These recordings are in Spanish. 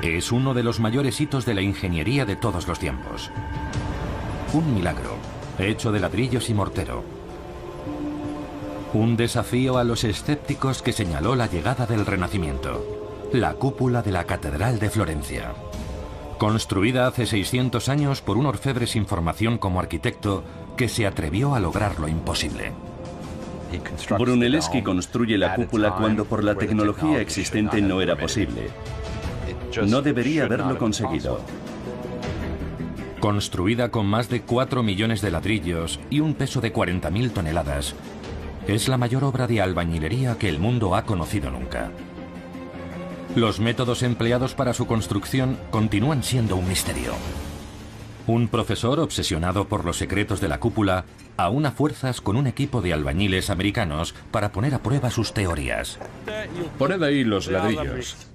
Es uno de los mayores hitos de la ingeniería de todos los tiempos. Un milagro, hecho de ladrillos y mortero. Un desafío a los escépticos que señaló la llegada del Renacimiento. La cúpula de la Catedral de Florencia. Construida hace 600 años por un orfebre sin formación como arquitecto que se atrevió a lograr lo imposible. Brunelleschi construye la cúpula cuando por la tecnología existente no era posible. No debería haberlo conseguido. Construida con más de 4 millones de ladrillos y un peso de 40.000 toneladas, es la mayor obra de albañilería que el mundo ha conocido nunca. Los métodos empleados para su construcción continúan siendo un misterio. Un profesor obsesionado por los secretos de la cúpula aúna fuerzas con un equipo de albañiles americanos para poner a prueba sus teorías. Poned ahí los ladrillos.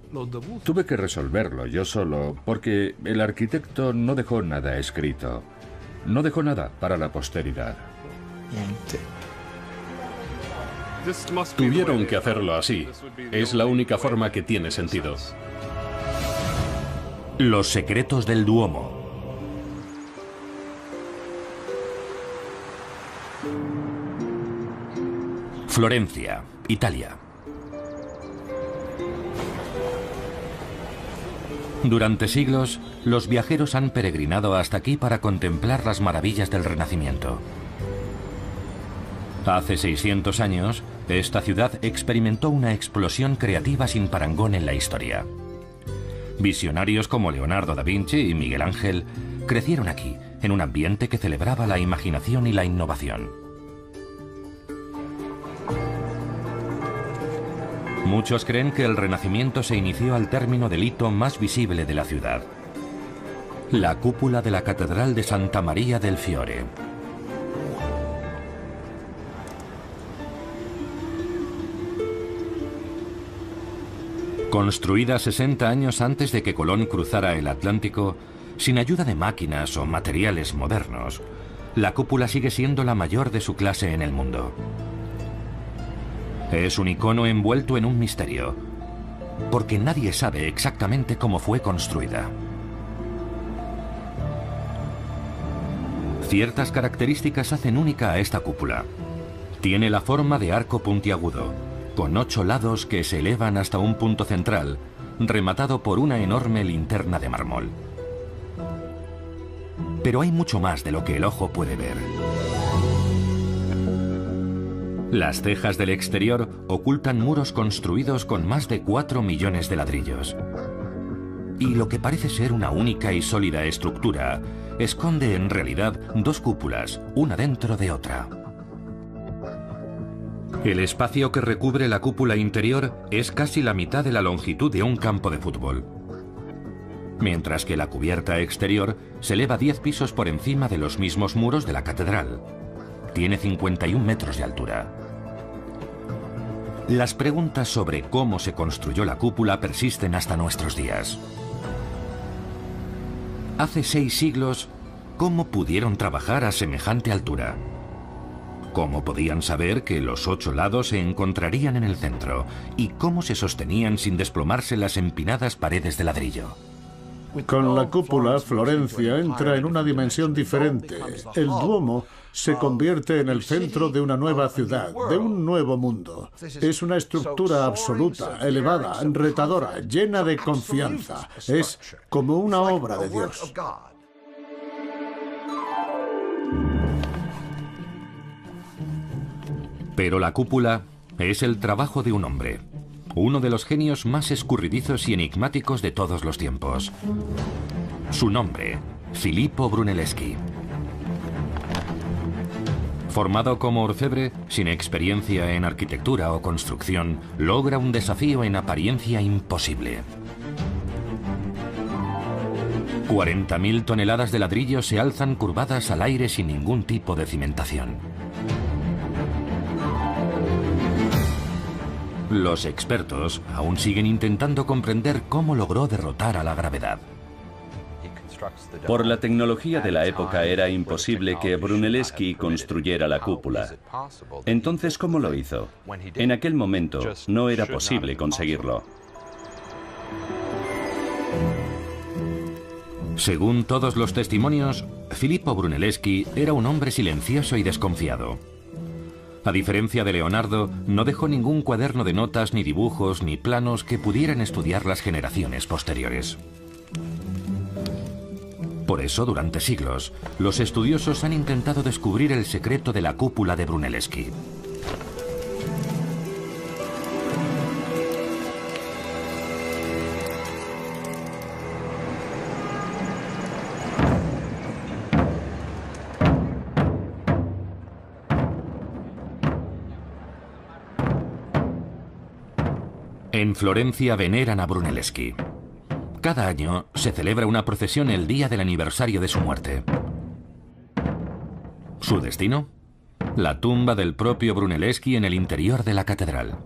Tuve que resolverlo yo solo porque el arquitecto no dejó nada escrito. No dejó nada para la posteridad. Tuvieron que hacerlo así. Es la única forma que tiene sentido. Los secretos del Duomo. Florencia, Italia. Durante siglos, los viajeros han peregrinado hasta aquí para contemplar las maravillas del Renacimiento. Hace 600 años, esta ciudad experimentó una explosión creativa sin parangón en la historia. Visionarios como Leonardo da Vinci y Miguel Ángel crecieron aquí, en un ambiente que celebraba la imaginación y la innovación. Muchos creen que el Renacimiento se inició al término del hito más visible de la ciudad: la cúpula de la Catedral de Santa Maria del Fiore. Construida 60 años antes de que Colón cruzara el Atlántico, sin ayuda de máquinas o materiales modernos, la cúpula sigue siendo la mayor de su clase en el mundo. Es un icono envuelto en un misterio, porque nadie sabe exactamente cómo fue construida. Ciertas características hacen única a esta cúpula. Tiene la forma de arco puntiagudo, con 8 lados que se elevan hasta un punto central, rematado por una enorme linterna de mármol. Pero hay mucho más de lo que el ojo puede ver. Las cejas del exterior ocultan muros construidos con más de 4 millones de ladrillos. Y lo que parece ser una única y sólida estructura esconde en realidad 2 cúpulas, una dentro de otra. El espacio que recubre la cúpula interior es casi la mitad de la longitud de un campo de fútbol, mientras que la cubierta exterior se eleva 10 pisos por encima de los mismos muros de la catedral. Tiene 51 metros de altura. Las preguntas sobre cómo se construyó la cúpula persisten hasta nuestros días. Hace 6 siglos, ¿cómo pudieron trabajar a semejante altura? ¿Cómo podían saber que los 8 lados se encontrarían en el centro? ¿Y cómo se sostenían sin desplomarse las empinadas paredes de ladrillo? Con la cúpula, Florencia entra en una dimensión diferente. El Duomo se convierte en el centro de una nueva ciudad, de un nuevo mundo. Es una estructura absoluta, elevada, retadora, llena de confianza. Es como una obra de Dios. Pero la cúpula es el trabajo de un hombre, uno de los genios más escurridizos y enigmáticos de todos los tiempos. Su nombre, Filippo Brunelleschi. Formado como orfebre, sin experiencia en arquitectura o construcción, logra un desafío en apariencia imposible. 40.000 toneladas de ladrillo se alzan curvadas al aire sin ningún tipo de cimentación. Los expertos aún siguen intentando comprender cómo logró derrotar a la gravedad. Por la tecnología de la época era imposible que Brunelleschi construyera la cúpula. Entonces, ¿cómo lo hizo? En aquel momento no era posible conseguirlo. Según todos los testimonios, Filippo Brunelleschi era un hombre silencioso y desconfiado. A diferencia de Leonardo, no dejó ningún cuaderno de notas, ni dibujos, ni planos que pudieran estudiar las generaciones posteriores. Por eso, durante siglos, los estudiosos han intentado descubrir el secreto de la cúpula de Brunelleschi. En Florencia veneran a Brunelleschi. Cada año se celebra una procesión el día del aniversario de su muerte. ¿Su destino? La tumba del propio Brunelleschi en el interior de la catedral.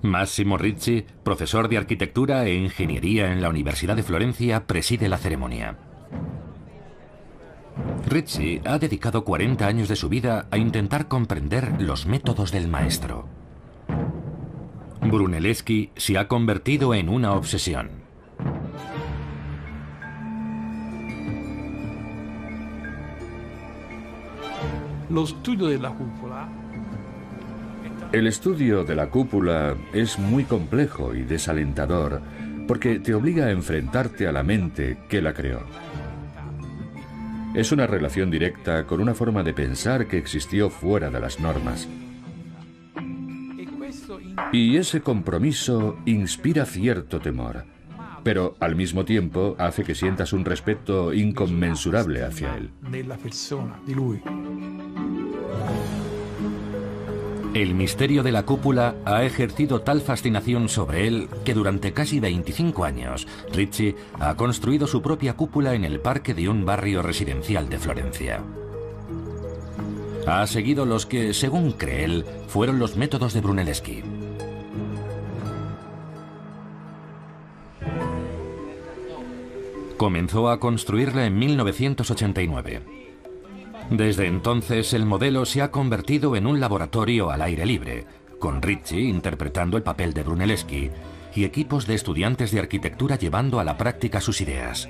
Massimo Ricci, profesor de arquitectura e ingeniería en la Universidad de Florencia, preside la ceremonia. Ricci ha dedicado 40 años de su vida a intentar comprender los métodos del maestro. Brunelleschi se ha convertido en una obsesión. El estudio de la cúpula es muy complejo y desalentador porque te obliga a enfrentarte a la mente que la creó. Es una relación directa con una forma de pensar que existió fuera de las normas. Y ese compromiso inspira cierto temor, pero al mismo tiempo hace que sientas un respeto inconmensurable hacia él. El misterio de la cúpula ha ejercido tal fascinación sobre él que durante casi 25 años, Ricci ha construido su propia cúpula en el parque de un barrio residencial de Florencia. Ha seguido los que, según cree él, fueron los métodos de Brunelleschi. Comenzó a construirla en 1989. Desde entonces el modelo se ha convertido en un laboratorio al aire libre, con Ricci interpretando el papel de Brunelleschi y equipos de estudiantes de arquitectura llevando a la práctica sus ideas.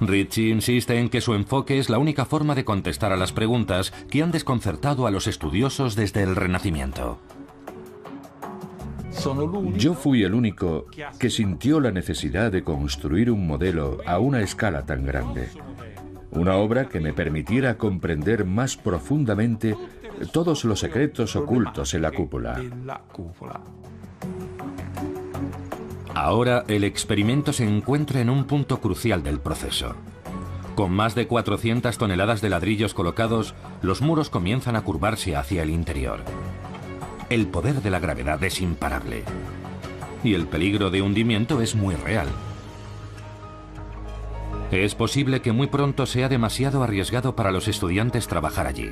Ricci insiste en que su enfoque es la única forma de contestar a las preguntas que han desconcertado a los estudiosos desde el Renacimiento. Yo fui el único que sintió la necesidad de construir un modelo a una escala tan grande. Una obra que me permitiera comprender más profundamente todos los secretos ocultos en la cúpula. Ahora el experimento se encuentra en un punto crucial del proceso. Con más de 400 toneladas de ladrillos colocados, los muros comienzan a curvarse hacia el interior. El poder de la gravedad es imparable. Y el peligro de hundimiento es muy real. Es posible que muy pronto sea demasiado arriesgado para los estudiantes trabajar allí.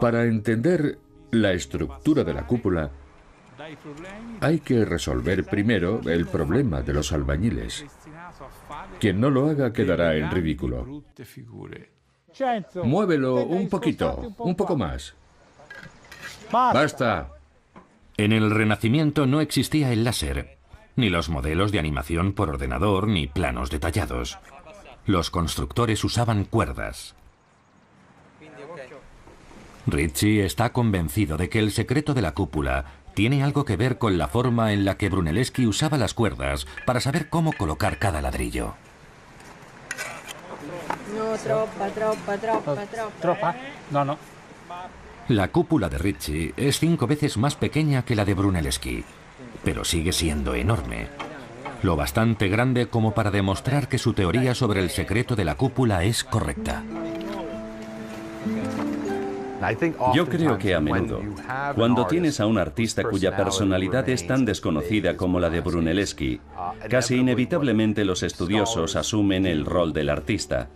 Para entender la estructura de la cúpula, hay que resolver primero el problema de los albañiles. Quien no lo haga quedará en ridículo. Muévelo un poquito, un poco más. ¡Basta! En el Renacimiento no existía el láser, ni los modelos de animación por ordenador, ni planos detallados. Los constructores usaban cuerdas. Ricci está convencido de que el secreto de la cúpula tiene algo que ver con la forma en la que Brunelleschi usaba las cuerdas para saber cómo colocar cada ladrillo. No, troppa. No. La cúpula de Ricci es 5 veces más pequeña que la de Brunelleschi, pero sigue siendo enorme. Lo bastante grande como para demostrar que su teoría sobre el secreto de la cúpula es correcta. Yo creo que a menudo, cuando tienes a un artista cuya personalidad es tan desconocida como la de Brunelleschi, casi inevitablemente los estudiosos asumen el rol del artista.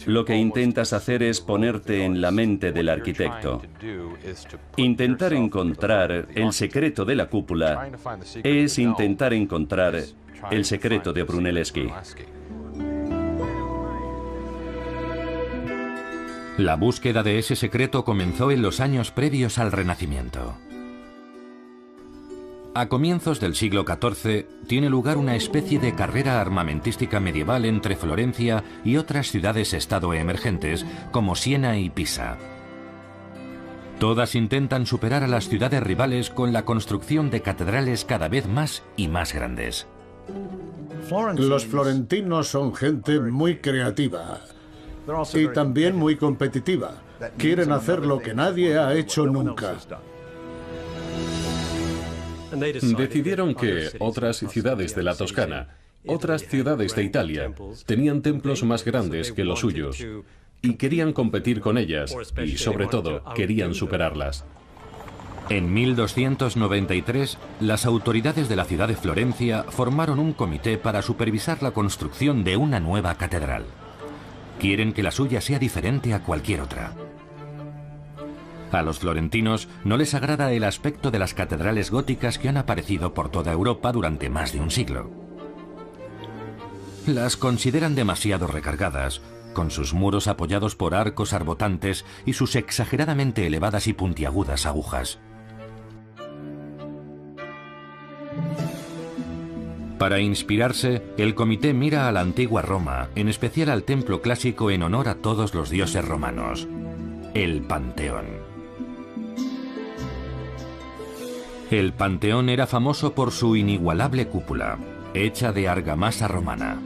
Lo que intentas hacer es ponerte en la mente del arquitecto. Intentar encontrar el secreto de la cúpula es intentar encontrar el secreto de Brunelleschi. La búsqueda de ese secreto comenzó en los años previos al Renacimiento. A comienzos del siglo XIV tiene lugar una especie de carrera armamentística medieval entre Florencia y otras ciudades-estado emergentes como Siena y Pisa. Todas intentan superar a las ciudades rivales con la construcción de catedrales cada vez más y más grandes. Los florentinos son gente muy creativa y también muy competitiva. Quieren hacer lo que nadie ha hecho nunca. Decidieron que otras ciudades de la Toscana, otras ciudades de Italia, tenían templos más grandes que los suyos y querían competir con ellas y, sobre todo, querían superarlas. En 1293, las autoridades de la ciudad de Florencia formaron un comité para supervisar la construcción de una nueva catedral. Quieren que la suya sea diferente a cualquier otra. A los florentinos no les agrada el aspecto de las catedrales góticas que han aparecido por toda Europa durante más de un siglo. Las consideran demasiado recargadas, con sus muros apoyados por arcos arbotantes y sus exageradamente elevadas y puntiagudas agujas. Para inspirarse, el comité mira a la antigua Roma, en especial al templo clásico en honor a todos los dioses romanos, el Panteón. El Panteón era famoso por su inigualable cúpula, hecha de argamasa romana.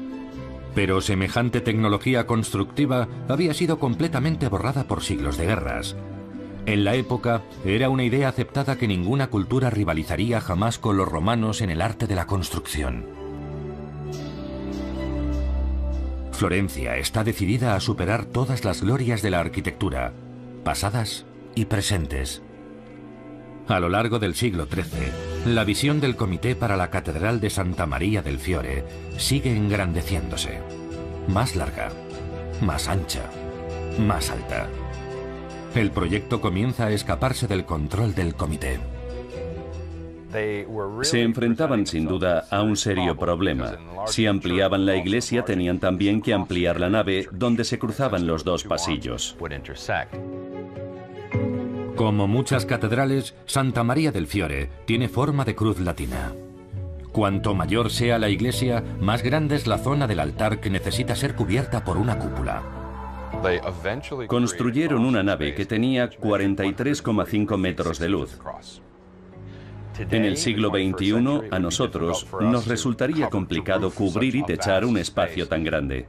Pero semejante tecnología constructiva había sido completamente borrada por siglos de guerras. En la época, era una idea aceptada que ninguna cultura rivalizaría jamás con los romanos en el arte de la construcción. Florencia está decidida a superar todas las glorias de la arquitectura, pasadas y presentes. A lo largo del siglo XIII, la visión del Comité para la Catedral de Santa María del Fiore sigue engrandeciéndose. Más larga, más ancha, más alta. El proyecto comienza a escaparse del control del comité. Se enfrentaban sin duda a un serio problema. Si ampliaban la iglesia, tenían también que ampliar la nave donde se cruzaban los dos pasillos. Como muchas catedrales, Santa María del Fiore tiene forma de cruz latina. Cuanto mayor sea la iglesia, más grande es la zona del altar que necesita ser cubierta por una cúpula. Construyeron una nave que tenía 43,5 metros de luz. En el siglo XXI, a nosotros nos resultaría complicado cubrir y techar un espacio tan grande.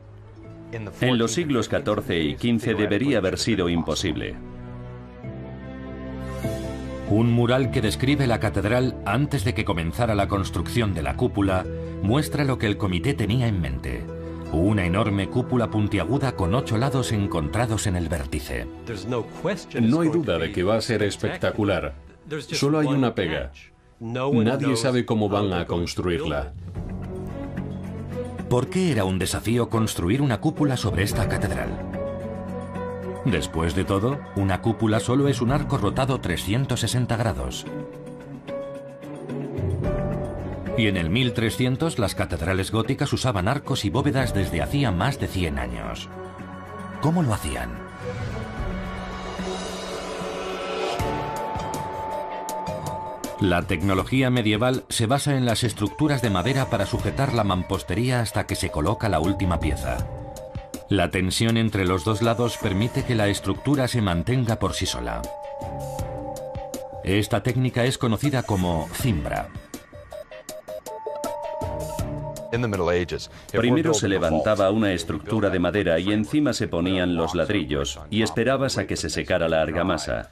En los siglos XIV y XV debería haber sido imposible. Un mural que describe la catedral antes de que comenzara la construcción de la cúpula muestra lo que el comité tenía en mente. Una enorme cúpula puntiaguda con 8 lados encontrados en el vértice. No hay duda de que va a ser espectacular. Solo hay una pega. Nadie sabe cómo van a construirla. ¿Por qué era un desafío construir una cúpula sobre esta catedral? Después de todo, una cúpula solo es un arco rotado 360 grados. Y en el 1300 las catedrales góticas usaban arcos y bóvedas desde hacía más de 100 años. ¿Cómo lo hacían? La tecnología medieval se basa en las estructuras de madera para sujetar la mampostería hasta que se coloca la última pieza. La tensión entre los dos lados permite que la estructura se mantenga por sí sola. Esta técnica es conocida como cimbra. Primero se levantaba una estructura de madera y encima se ponían los ladrillos y esperabas a que se secara la argamasa.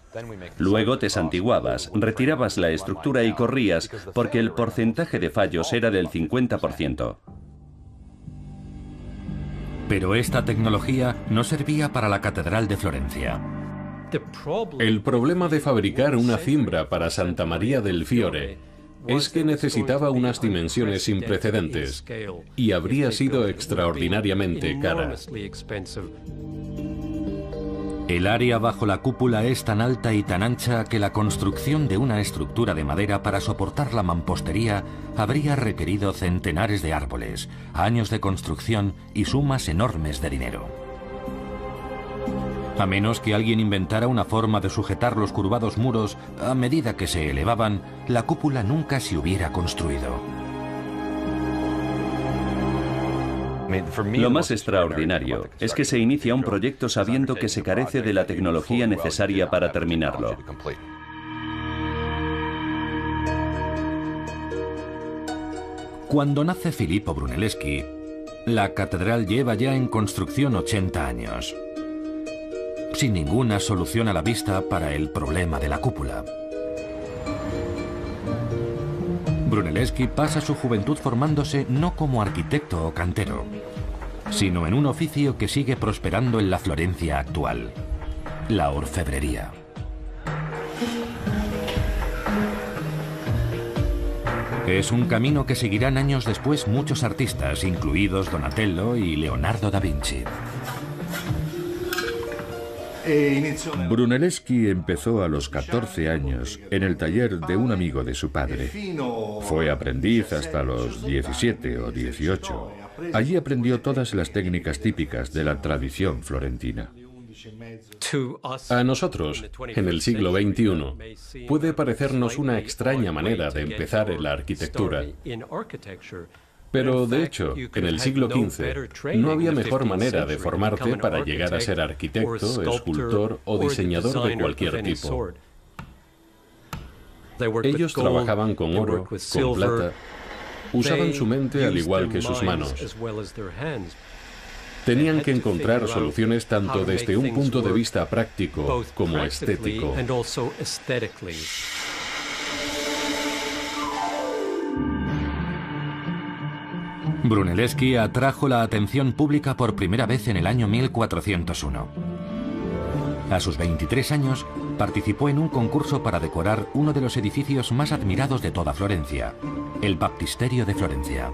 Luego te santiguabas, retirabas la estructura y corrías porque el porcentaje de fallos era del 50%. Pero esta tecnología no servía para la Catedral de Florencia. El problema de fabricar una cimbra para Santa María del Fiore es que necesitaba unas dimensiones sin precedentes y habría sido extraordinariamente cara. El área bajo la cúpula es tan alta y tan ancha que la construcción de una estructura de madera para soportar la mampostería habría requerido centenares de árboles, años de construcción y sumas enormes de dinero. A menos que alguien inventara una forma de sujetar los curvados muros a medida que se elevaban, la cúpula nunca se hubiera construido. Lo más extraordinario es que se inicia un proyecto sabiendo que se carece de la tecnología necesaria para terminarlo. Cuando nace Filippo Brunelleschi, la catedral lleva ya en construcción 80 años, sin ninguna solución a la vista para el problema de la cúpula. Brunelleschi pasa su juventud formándose no como arquitecto o cantero, sino en un oficio que sigue prosperando en la Florencia actual, la orfebrería. Es un camino que seguirán años después muchos artistas, incluidos Donatello y Leonardo da Vinci. Brunelleschi empezó a los 14 años en el taller de un amigo de su padre. Fue aprendiz hasta los 17 o 18. Allí aprendió todas las técnicas típicas de la tradición florentina. A nosotros, en el siglo XXI, puede parecernos una extraña manera de empezar en la arquitectura. Pero, de hecho, en el siglo XV no había mejor manera de formarte para llegar a ser arquitecto, escultor o diseñador de cualquier tipo. Ellos trabajaban con oro, con plata, usaban su mente al igual que sus manos. Tenían que encontrar soluciones tanto desde un punto de vista práctico como estético. Brunelleschi atrajo la atención pública por primera vez en el año 1401. A sus 23 años, participó en un concurso para decorar uno de los edificios más admirados de toda Florencia, el Baptisterio de Florencia.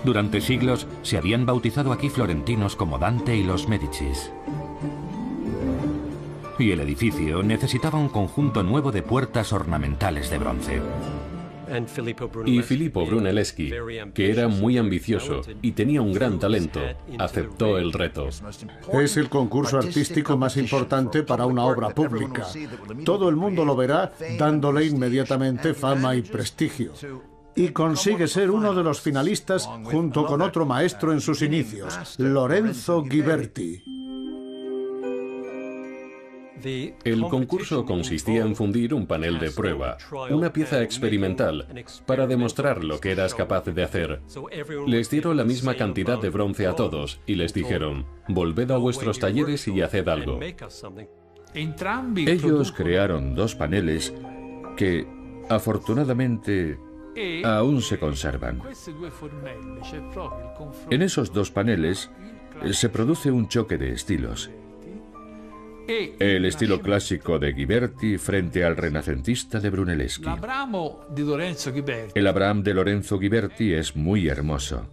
Durante siglos se habían bautizado aquí florentinos como Dante y los Médicis. Y el edificio necesitaba un conjunto nuevo de puertas ornamentales de bronce. Y Filippo Brunelleschi, que era muy ambicioso y tenía un gran talento, aceptó el reto. Es el concurso artístico más importante para una obra pública. Todo el mundo lo verá, dándole inmediatamente fama y prestigio. Y consigue ser uno de los finalistas junto con otro maestro en sus inicios, Lorenzo Ghiberti. El concurso consistía en fundir un panel de prueba, una pieza experimental, para demostrar lo que eras capaz de hacer. Les dieron la misma cantidad de bronce a todos y les dijeron: volved a vuestros talleres y haced algo. Ellos crearon dos paneles que, afortunadamente, aún se conservan. En esos dos paneles se produce un choque de estilos. El estilo clásico de Ghiberti frente al renacentista de Brunelleschi. El Abraham de Lorenzo Ghiberti es muy hermoso.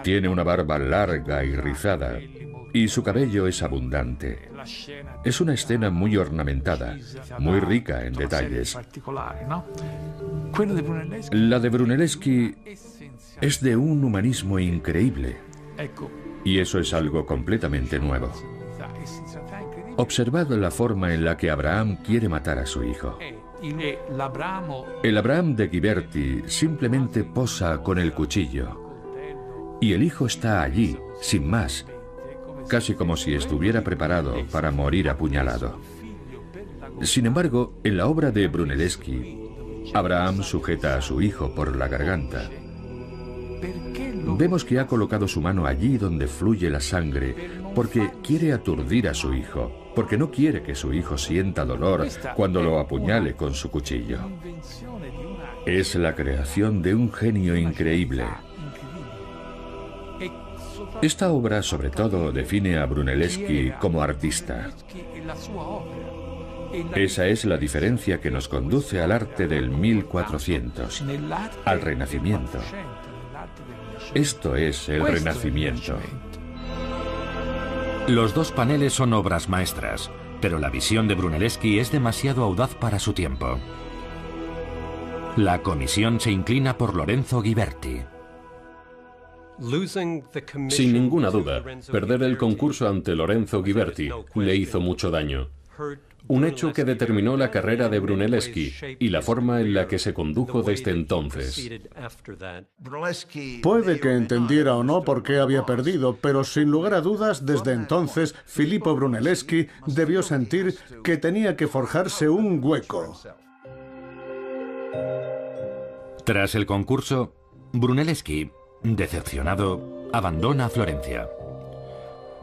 Tiene una barba larga y rizada, y su cabello es abundante. Es una escena muy ornamentada, muy rica en detalles. La de Brunelleschi es de un humanismo increíble, y eso es algo completamente nuevo. Observad la forma en la que Abraham quiere matar a su hijo. El Abraham de Ghiberti simplemente posa con el cuchillo, y el hijo está allí, sin más, casi como si estuviera preparado para morir apuñalado. Sin embargo, en la obra de Brunelleschi, Abraham sujeta a su hijo por la garganta. Vemos que ha colocado su mano allí donde fluye la sangre, porque quiere aturdir a su hijo, porque no quiere que su hijo sienta dolor cuando lo apuñale con su cuchillo. Es la creación de un genio increíble. Esta obra, sobre todo, define a Brunelleschi como artista. Esa es la diferencia que nos conduce al arte del 1400, al Renacimiento. Esto es el Renacimiento. Los dos paneles son obras maestras, pero la visión de Brunelleschi es demasiado audaz para su tiempo. La comisión se inclina por Lorenzo Ghiberti. Sin ninguna duda, perder el concurso ante Lorenzo Ghiberti le hizo mucho daño. Un hecho que determinó la carrera de Brunelleschi y la forma en la que se condujo desde entonces. Puede que entendiera o no por qué había perdido, pero sin lugar a dudas, desde entonces, Filippo Brunelleschi debió sentir que tenía que forjarse un hueco. Tras el concurso, Brunelleschi, decepcionado, abandona Florencia.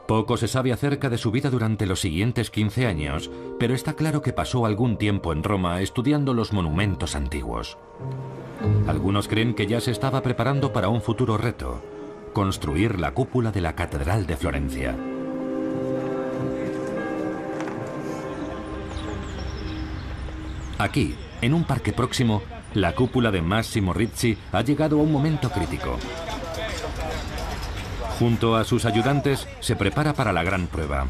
Poco se sabe acerca de su vida durante los siguientes 15 años, pero está claro que pasó algún tiempo en Roma estudiando los monumentos antiguos. Algunos creen que ya se estaba preparando para un futuro reto: construir la cúpula de la Catedral de Florencia. Aquí, en un parque próximo, la cúpula de Massimo Ricci ha llegado a un momento crítico. Junto a sus ayudantes, se prepara para la gran prueba.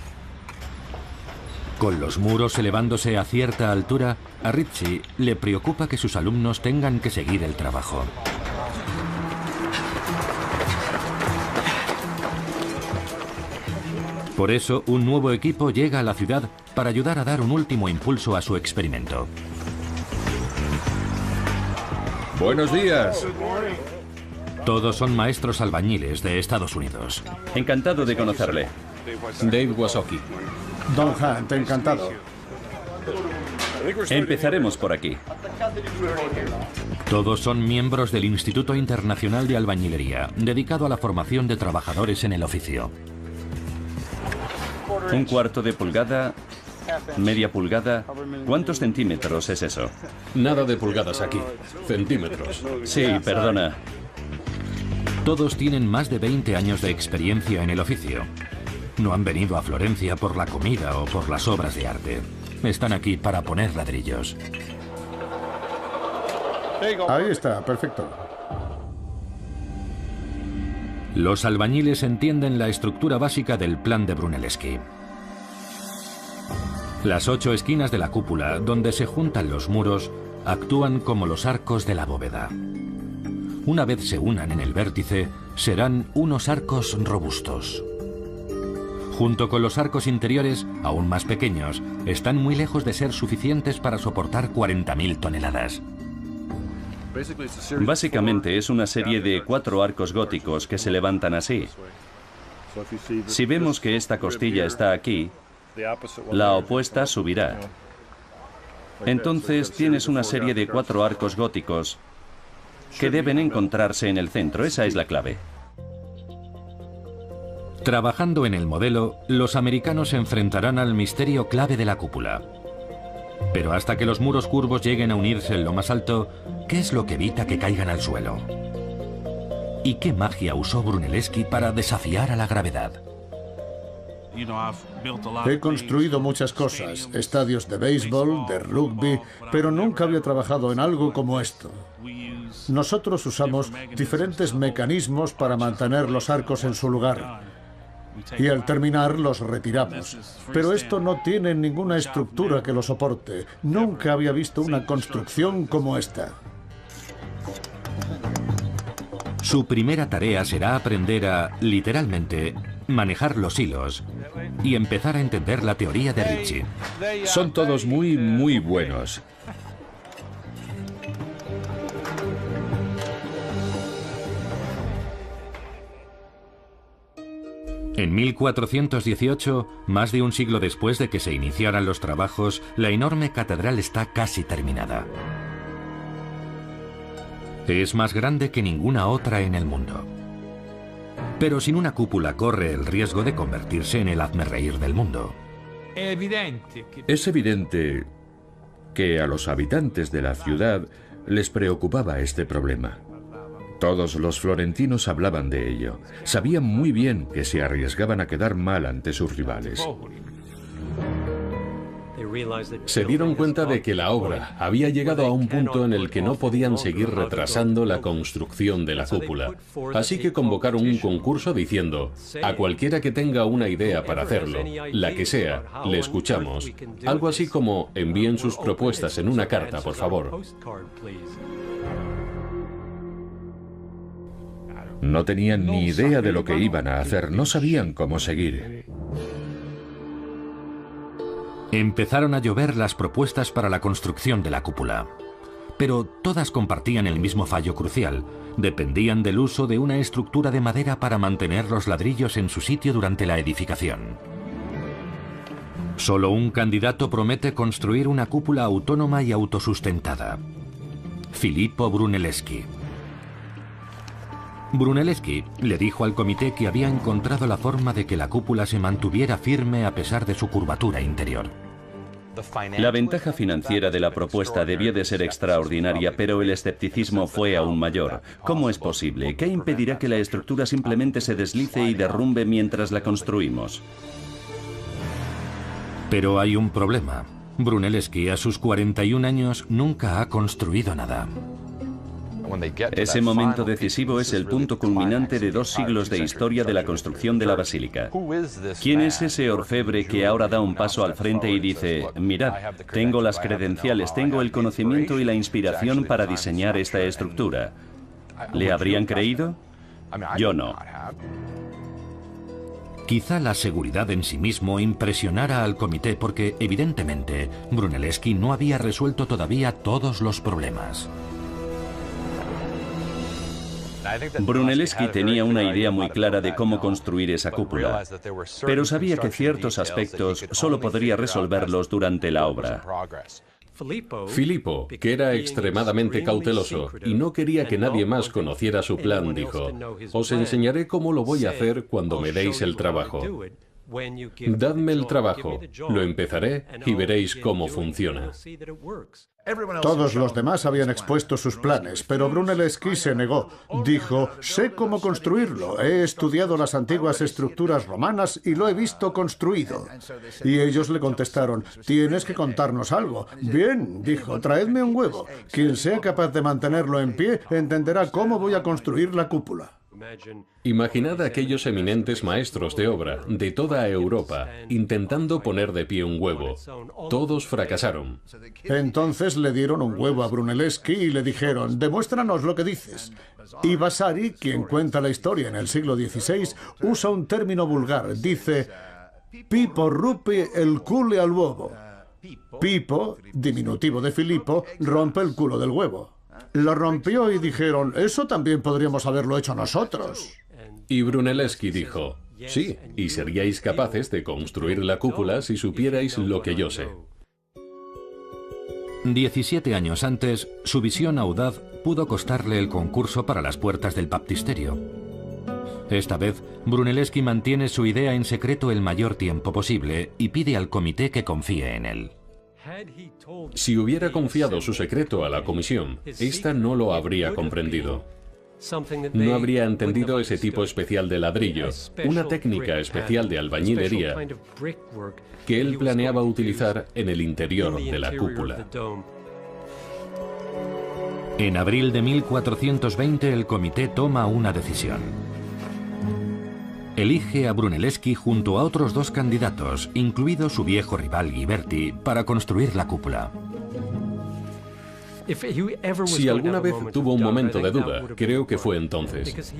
Con los muros elevándose a cierta altura, a Ricci le preocupa que sus alumnos tengan que seguir el trabajo. Por eso, un nuevo equipo llega a la ciudad para ayudar a dar un último impulso a su experimento. Buenos días. Todos son maestros albañiles de Estados Unidos. Encantado de conocerle. Dave Wasocki. Don Hunt, encantado. Empezaremos por aquí. Todos son miembros del Instituto Internacional de Albañilería, dedicado a la formación de trabajadores en el oficio. Un cuarto de pulgada, media pulgada. ¿Cuántos centímetros es eso? Nada de pulgadas aquí. Centímetros. Sí, perdona. Todos tienen más de 20 años de experiencia en el oficio. No han venido a Florencia por la comida o por las obras de arte. Están aquí para poner ladrillos. Ahí está, perfecto. Los albañiles entienden la estructura básica del plan de Brunelleschi. Las 8 esquinas de la cúpula, donde se juntan los muros, actúan como los arcos de la bóveda. Una vez se unan en el vértice, serán unos arcos robustos. Junto con los arcos interiores, aún más pequeños, están muy lejos de ser suficientes para soportar 40.000 toneladas. Básicamente es una serie de 4 arcos góticos que se levantan así. Si vemos que esta costilla está aquí, la opuesta subirá. Entonces tienes una serie de 4 arcos góticos que deben encontrarse en el centro. Esa es la clave. Trabajando en el modelo, los americanos se enfrentarán al misterio clave de la cúpula. Pero hasta que los muros curvos lleguen a unirse en lo más alto, ¿qué es lo que evita que caigan al suelo? ¿Y qué magia usó Brunelleschi para desafiar a la gravedad? He construido muchas cosas, estadios de béisbol, de rugby, pero nunca había trabajado en algo como esto. Nosotros usamos diferentes mecanismos para mantener los arcos en su lugar. Y al terminar los retiramos. Pero esto no tiene ninguna estructura que lo soporte. Nunca había visto una construcción como esta. Su primera tarea será aprender a, literalmente, manejar los hilos y empezar a entender la teoría de Ricci. Son todos muy buenos. En 1418, más de un siglo después de que se iniciaran los trabajos, la enorme catedral está casi terminada. Es más grande que ninguna otra en el mundo. Pero sin una cúpula corre el riesgo de convertirse en el hazmerreír del mundo. Es evidente que a los habitantes de la ciudad les preocupaba este problema. Todos los florentinos hablaban de ello. Sabían muy bien que se arriesgaban a quedar mal ante sus rivales. Se dieron cuenta de que la obra había llegado a un punto en el que no podían seguir retrasando la construcción de la cúpula. Así que convocaron un concurso diciendo: a cualquiera que tenga una idea para hacerlo, la que sea, le escuchamos. Algo así como: envíen sus propuestas en una carta, por favor. No tenían ni idea de lo que iban a hacer, no sabían cómo seguir. Empezaron a llover las propuestas para la construcción de la cúpula. Pero todas compartían el mismo fallo crucial. Dependían del uso de una estructura de madera para mantener los ladrillos en su sitio durante la edificación. Solo un candidato promete construir una cúpula autónoma y autosustentada: Filippo Brunelleschi. Brunelleschi le dijo al comité que había encontrado la forma de que la cúpula se mantuviera firme a pesar de su curvatura interior. La ventaja financiera de la propuesta debió de ser extraordinaria, pero el escepticismo fue aún mayor. ¿Cómo es posible? ¿Qué impedirá que la estructura simplemente se deslice y derrumbe mientras la construimos? Pero hay un problema. Brunelleschi, a sus 41 años, nunca ha construido nada. Ese momento decisivo es el punto culminante de 2 siglos de historia de la construcción de la basílica. ¿Quién es ese orfebre que ahora da un paso al frente y dice: mirad, tengo las credenciales, tengo el conocimiento y la inspiración para diseñar esta estructura? ¿Le habrían creído? Yo no. Quizá la seguridad en sí mismo impresionara al comité porque, evidentemente, Brunelleschi no había resuelto todavía todos los problemas. Brunelleschi tenía una idea muy clara de cómo construir esa cúpula, pero sabía que ciertos aspectos solo podría resolverlos durante la obra. Filippo, que era extremadamente cauteloso y no quería que nadie más conociera su plan, dijo: os enseñaré cómo lo voy a hacer cuando me deis el trabajo. Dadme el trabajo, lo empezaré y veréis cómo funciona. Todos los demás habían expuesto sus planes, pero Brunelleschi se negó. Dijo: sé cómo construirlo, he estudiado las antiguas estructuras romanas y lo he visto construido. Y ellos le contestaron: tienes que contarnos algo. Bien, dijo, traedme un huevo. Quien sea capaz de mantenerlo en pie entenderá cómo voy a construir la cúpula. Imaginad a aquellos eminentes maestros de obra de toda Europa intentando poner de pie un huevo. Todos fracasaron. Entonces le dieron un huevo a Brunelleschi y le dijeron: demuéstranos lo que dices. Y Vasari, quien cuenta la historia en el siglo XVI, usa un término vulgar. Dice: Pipo rupe el culo al huevo. Pipo, diminutivo de Filippo, rompe el culo del huevo. Lo rompió y dijeron: eso también podríamos haberlo hecho nosotros. Y Brunelleschi dijo: sí, y seríais capaces de construir la cúpula si supierais lo que yo sé. 17 años antes, su visión audaz pudo costarle el concurso para las puertas del baptisterio. Esta vez, Brunelleschi mantiene su idea en secreto el mayor tiempo posible y pide al comité que confíe en él. Si hubiera confiado su secreto a la comisión, esta no lo habría comprendido. No habría entendido ese tipo especial de ladrillo, una técnica especial de albañilería que él planeaba utilizar en el interior de la cúpula. En abril de 1420 el comité toma una decisión. Elige a Brunelleschi junto a otros 2 candidatos, incluido su viejo rival Ghiberti, para construir la cúpula. Si alguna vez tuvo un momento de duda, creo que fue entonces,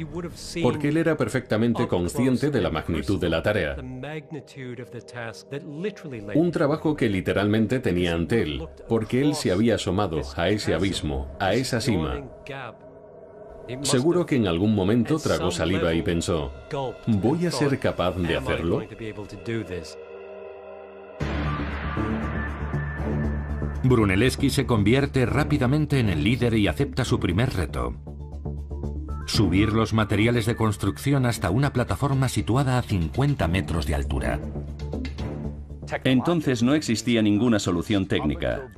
porque él era perfectamente consciente de la magnitud de la tarea. Un trabajo que literalmente tenía ante él, porque él se había asomado a ese abismo, a esa cima. Seguro que en algún momento tragó saliva y pensó: ¿voy a ser capaz de hacerlo? Brunelleschi se convierte rápidamente en el líder y acepta su primer reto: subir los materiales de construcción hasta una plataforma situada a 50 metros de altura. Entonces no existía ninguna solución técnica.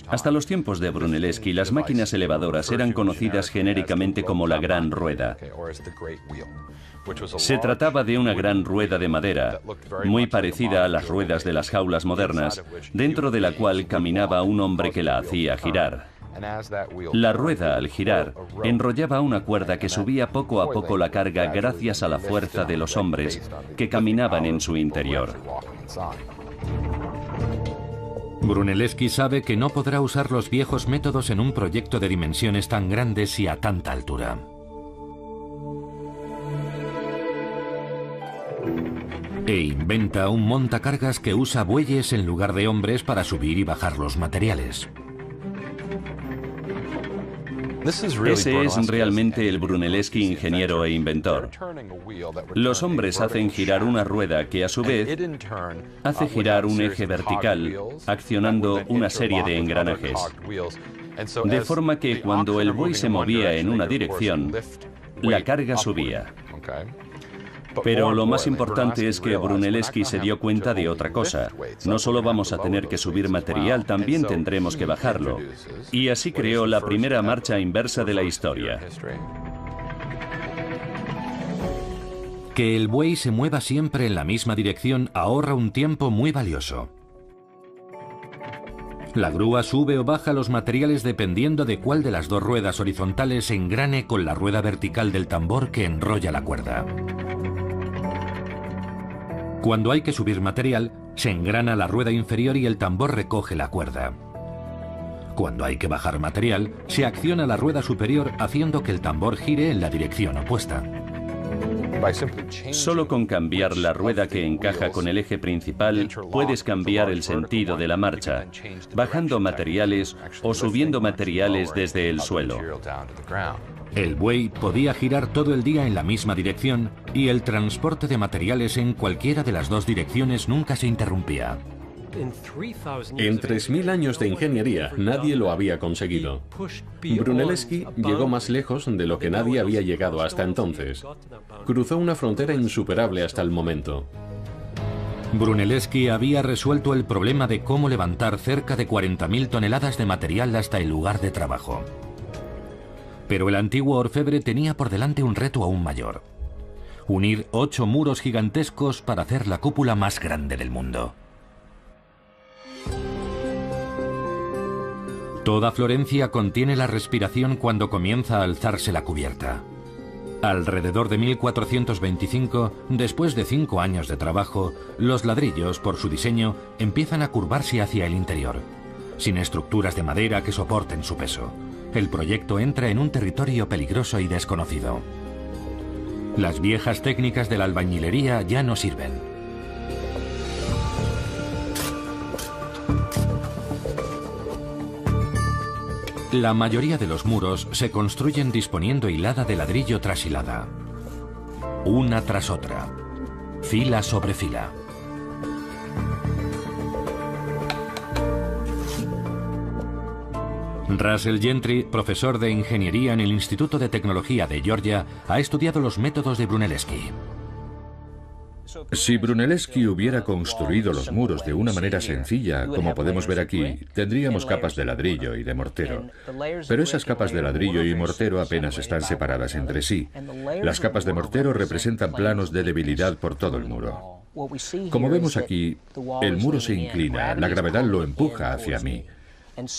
Hasta los tiempos de Brunelleschi, las máquinas elevadoras eran conocidas genéricamente como la gran rueda. Se trataba de una gran rueda de madera, muy parecida a las ruedas de las jaulas modernas, dentro de la cual caminaba un hombre que la hacía girar. La rueda, al girar, enrollaba una cuerda que subía poco a poco la carga gracias a la fuerza de los hombres que caminaban en su interior. Brunelleschi sabe que no podrá usar los viejos métodos en un proyecto de dimensiones tan grandes y a tanta altura. E inventa un montacargas que usa bueyes en lugar de hombres para subir y bajar los materiales. Ese es realmente el Brunelleschi ingeniero e inventor. Los hombres hacen girar una rueda que a su vez hace girar un eje vertical, accionando una serie de engranajes. De forma que cuando el buey se movía en una dirección, la carga subía. Pero lo más importante es que Brunelleschi se dio cuenta de otra cosa. No solo vamos a tener que subir material, también tendremos que bajarlo. Y así creó la primera marcha inversa de la historia. Que el buey se mueva siempre en la misma dirección ahorra un tiempo muy valioso. La grúa sube o baja los materiales dependiendo de cuál de las dos ruedas horizontales se engrane con la rueda vertical del tambor que enrolla la cuerda. Cuando hay que subir material, se engrana la rueda inferior y el tambor recoge la cuerda. Cuando hay que bajar material, se acciona la rueda superior haciendo que el tambor gire en la dirección opuesta. Solo con cambiar la rueda que encaja con el eje principal, puedes cambiar el sentido de la marcha, bajando materiales o subiendo materiales desde el suelo. El buey podía girar todo el día en la misma dirección y el transporte de materiales en cualquiera de las dos direcciones nunca se interrumpía. En 3000 años de ingeniería, nadie lo había conseguido. Brunelleschi llegó más lejos de lo que nadie había llegado hasta entonces. Cruzó una frontera insuperable hasta el momento. Brunelleschi había resuelto el problema de cómo levantar cerca de 40.000 toneladas de material hasta el lugar de trabajo. Pero el antiguo orfebre tenía por delante un reto aún mayor: unir 8 muros gigantescos para hacer la cúpula más grande del mundo. Toda Florencia contiene la respiración cuando comienza a alzarse la cubierta. Alrededor de 1425, después de 5 años de trabajo, los ladrillos, por su diseño, empiezan a curvarse hacia el interior, sin estructuras de madera que soporten su peso. El proyecto entra en un territorio peligroso y desconocido. Las viejas técnicas de la albañilería ya no sirven. La mayoría de los muros se construyen disponiendo hilada de ladrillo tras hilada, una tras otra, fila sobre fila. Russell Gentry, profesor de ingeniería en el Instituto de Tecnología de Georgia, ha estudiado los métodos de Brunelleschi. Si Brunelleschi hubiera construido los muros de una manera sencilla, como podemos ver aquí, tendríamos capas de ladrillo y de mortero. Pero esas capas de ladrillo y mortero apenas están separadas entre sí. Las capas de mortero representan planos de debilidad por todo el muro. Como vemos aquí, el muro se inclina, la gravedad lo empuja hacia mí.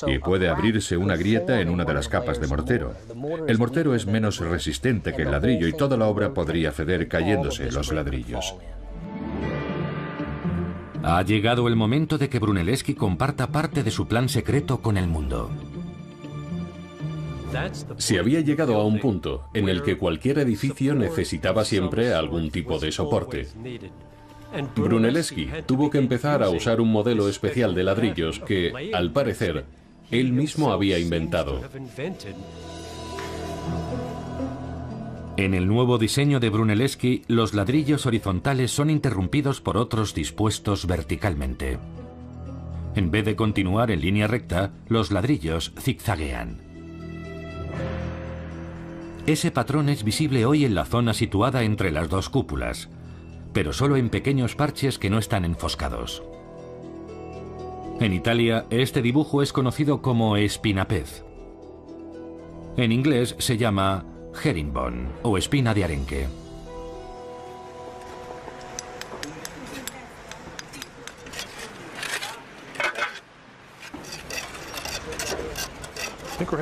Y puede abrirse una grieta en una de las capas de mortero. El mortero es menos resistente que el ladrillo y toda la obra podría ceder cayéndose los ladrillos. Ha llegado el momento de que Brunelleschi comparta parte de su plan secreto con el mundo. Se había llegado a un punto en el que cualquier edificio necesitaba siempre algún tipo de soporte. Brunelleschi tuvo que empezar a usar un modelo especial de ladrillos que, al parecer, él mismo había inventado. En el nuevo diseño de Brunelleschi, los ladrillos horizontales son interrumpidos por otros dispuestos verticalmente. En vez de continuar en línea recta, los ladrillos zigzaguean. Ese patrón es visible hoy en la zona situada entre las dos cúpulas, pero solo en pequeños parches que no están enfoscados. En Italia, este dibujo es conocido como espinapez. En inglés se llama herringbone o espina de arenque.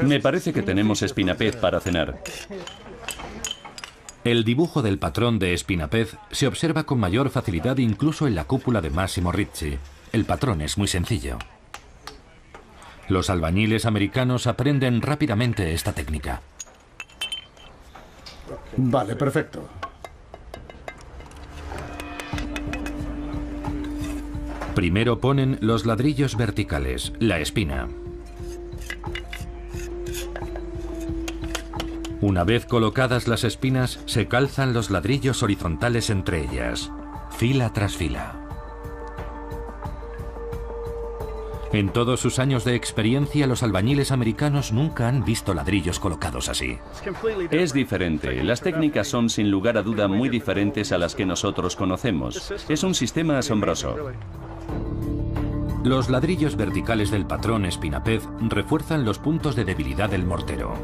Me parece que tenemos espinapez para cenar. El dibujo del patrón de espinapez se observa con mayor facilidad incluso en la cúpula de Massimo Ricci. El patrón es muy sencillo. Los albañiles americanos aprenden rápidamente esta técnica. Vale, perfecto. Primero ponen los ladrillos verticales, la espina. Una vez colocadas las espinas, se calzan los ladrillos horizontales entre ellas, fila tras fila. En todos sus años de experiencia, los albañiles americanos nunca han visto ladrillos colocados así. Es diferente. Las técnicas son sin lugar a duda muy diferentes a las que nosotros conocemos. Es un sistema asombroso. Los ladrillos verticales del patrón espinapez refuerzan los puntos de debilidad del mortero.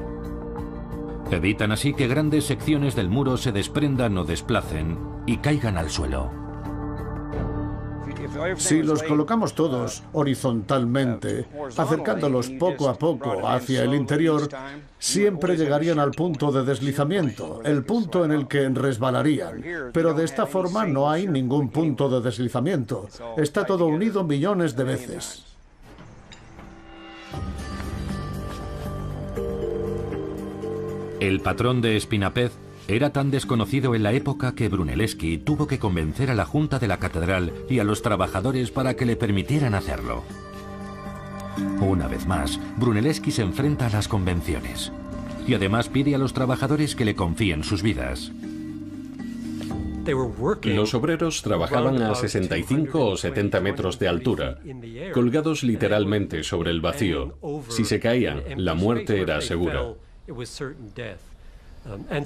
Evitan así que grandes secciones del muro se desprendan o desplacen y caigan al suelo. Si los colocamos todos horizontalmente, acercándolos poco a poco hacia el interior, siempre llegarían al punto de deslizamiento, el punto en el que resbalarían. Pero de esta forma no hay ningún punto de deslizamiento. Está todo unido millones de veces. El patrón de espinapez era tan desconocido en la época que Brunelleschi tuvo que convencer a la Junta de la Catedral y a los trabajadores para que le permitieran hacerlo. Una vez más, Brunelleschi se enfrenta a las convenciones y además pide a los trabajadores que le confíen sus vidas. Los obreros trabajaban a 65 o 70 metros de altura, colgados literalmente sobre el vacío. Si se caían, la muerte era segura.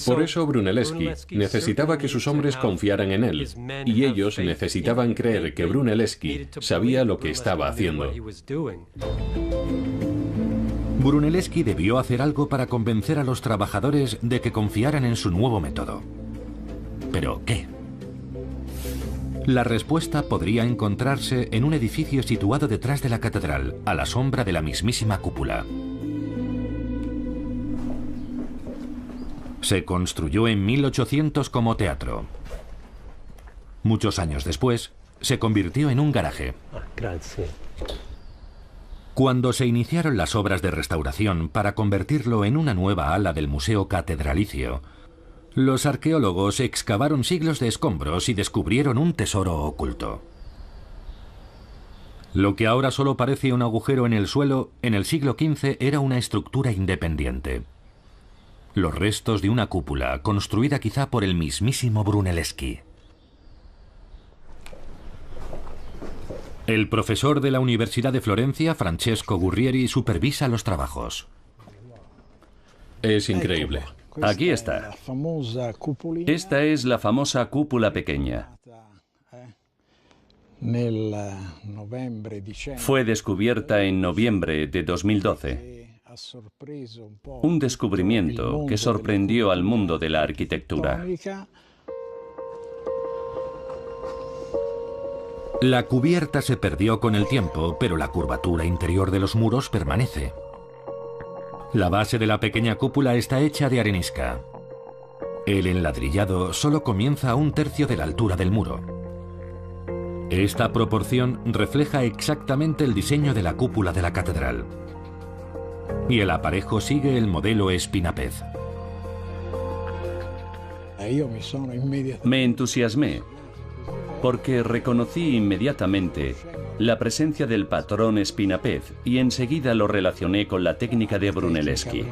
Por eso Brunelleschi necesitaba que sus hombres confiaran en él, y ellos necesitaban creer que Brunelleschi sabía lo que estaba haciendo. Brunelleschi debió hacer algo para convencer a los trabajadores de que confiaran en su nuevo método. ¿Pero qué? La respuesta podría encontrarse en un edificio situado detrás de la catedral, a la sombra de la mismísima cúpula. Se construyó en 1800 como teatro. Muchos años después, se convirtió en un garaje. Cuando se iniciaron las obras de restauración para convertirlo en una nueva ala del Museo Catedralicio, los arqueólogos excavaron siglos de escombros y descubrieron un tesoro oculto. Lo que ahora solo parece un agujero en el suelo, en el siglo XV era una estructura independiente. Los restos de una cúpula construida quizá por el mismísimo Brunelleschi. El profesor de la Universidad de Florencia, Francesco Gurrieri, supervisa los trabajos. Es increíble. Aquí está. Esta es la famosa cúpula pequeña. Fue descubierta en noviembre de 2012. Un descubrimiento que sorprendió al mundo de la arquitectura. La cubierta se perdió con el tiempo, pero la curvatura interior de los muros permanece. La base de la pequeña cúpula está hecha de arenisca. El enladrillado solo comienza a 1/3 de la altura del muro. Esta proporción refleja exactamente el diseño de la cúpula de la catedral. Y el aparejo sigue el modelo espinapez. Me entusiasmé porque reconocí inmediatamente la presencia del patrón espinapez y enseguida lo relacioné con la técnica de Brunelleschi.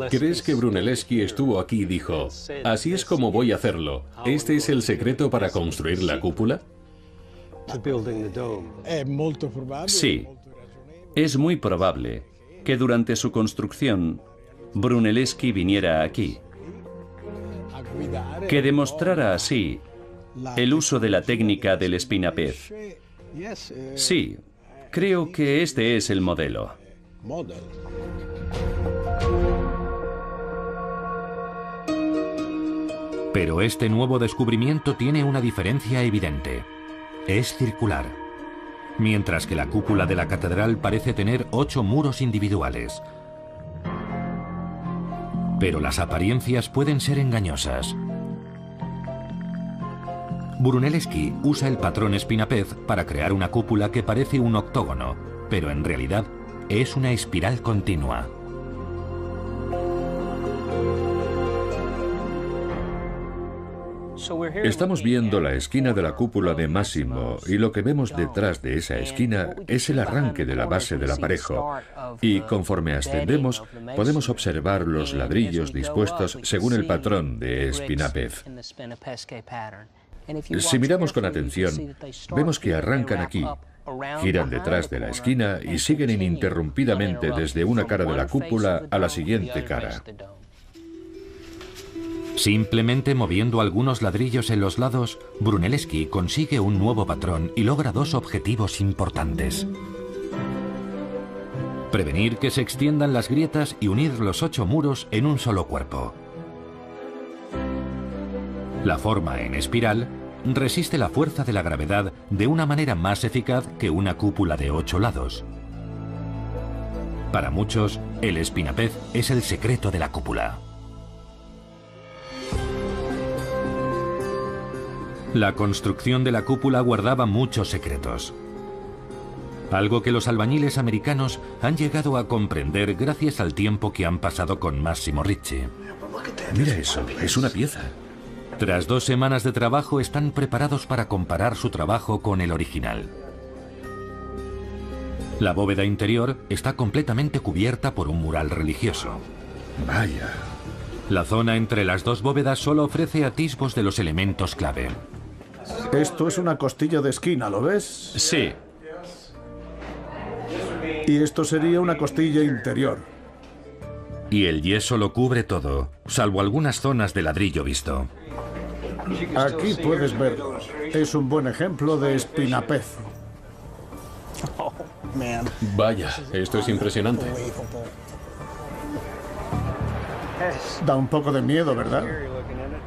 ¿Crees que Brunelleschi estuvo aquí y dijo, así es como voy a hacerlo? ¿Este es el secreto para construir la cúpula? Sí. Es muy probable que durante su construcción Brunelleschi viniera aquí, que demostrara así el uso de la técnica del espinapez. Sí, creo que este es el modelo. Pero este nuevo descubrimiento tiene una diferencia evidente. Es circular. Mientras que la cúpula de la catedral parece tener 8 muros individuales. Pero las apariencias pueden ser engañosas. Brunelleschi usa el patrón espinapez para crear una cúpula que parece un octógono, pero en realidad es una espiral continua. Estamos viendo la esquina de la cúpula de Massimo y lo que vemos detrás de esa esquina es el arranque de la base del aparejo. Y conforme ascendemos, podemos observar los ladrillos dispuestos según el patrón de Espinapez. Si miramos con atención, vemos que arrancan aquí, giran detrás de la esquina y siguen ininterrumpidamente desde una cara de la cúpula a la siguiente cara. Simplemente moviendo algunos ladrillos en los lados, Brunelleschi consigue un nuevo patrón y logra dos objetivos importantes: prevenir que se extiendan las grietas y unir los 8 muros en un solo cuerpo. La forma en espiral resiste la fuerza de la gravedad de una manera más eficaz que una cúpula de 8 lados. Para muchos, el espinapez es el secreto de la cúpula. La construcción de la cúpula guardaba muchos secretos. Algo que los albañiles americanos han llegado a comprender gracias al tiempo que han pasado con Massimo Ricci. Mira eso, es una pieza. Tras 2 semanas de trabajo están preparados para comparar su trabajo con el original. La bóveda interior está completamente cubierta por un mural religioso. Vaya. La zona entre las 2 bóvedas solo ofrece atisbos de los elementos clave. Esto es una costilla de esquina, ¿lo ves? Sí. Y esto sería una costilla interior. Y el yeso lo cubre todo, salvo algunas zonas de ladrillo visto. Aquí puedes verlo. Es un buen ejemplo de espinapez. Vaya, esto es impresionante. Da un poco de miedo, ¿verdad?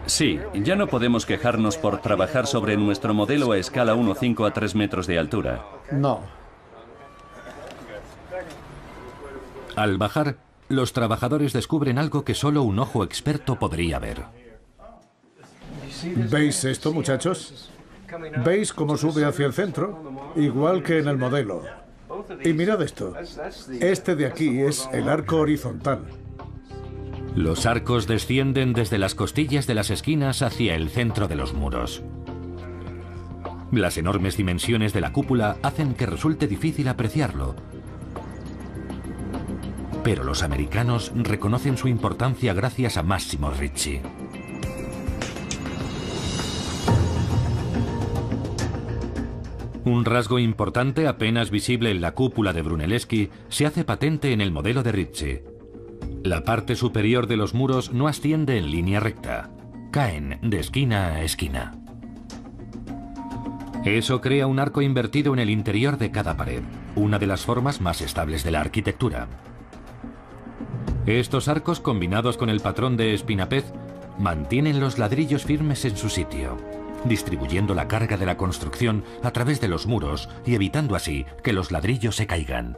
Sí, ya no podemos quejarnos por trabajar sobre nuestro modelo a escala 1,5 a 3 metros de altura. No. Al bajar, los trabajadores descubren algo que solo un ojo experto podría ver. ¿Veis esto, muchachos? ¿Veis cómo sube hacia el centro? Igual que en el modelo. Y mirad esto. Este de aquí es el arco horizontal. Los arcos descienden desde las costillas de las esquinas hacia el centro de los muros. Las enormes dimensiones de la cúpula hacen que resulte difícil apreciarlo. Pero los americanos reconocen su importancia gracias a Massimo Ricci. Un rasgo importante apenas visible en la cúpula de Brunelleschi se hace patente en el modelo de Ricci. La parte superior de los muros no asciende en línea recta, caen de esquina a esquina. Eso crea un arco invertido en el interior de cada pared, una de las formas más estables de la arquitectura. Estos arcos, combinados con el patrón de espinapez, mantienen los ladrillos firmes en su sitio, distribuyendo la carga de la construcción a través de los muros y evitando así que los ladrillos se caigan.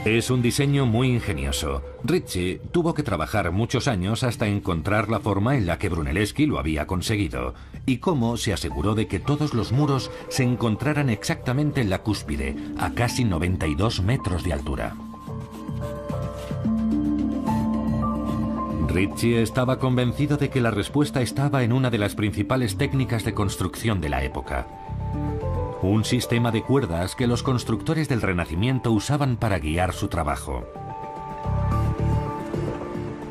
Es un diseño muy ingenioso. Ricci tuvo que trabajar muchos años hasta encontrar la forma en la que Brunelleschi lo había conseguido y cómo se aseguró de que todos los muros se encontraran exactamente en la cúspide, a casi 92 metros de altura. Ricci estaba convencido de que la respuesta estaba en una de las principales técnicas de construcción de la época. Un sistema de cuerdas que los constructores del Renacimiento usaban para guiar su trabajo.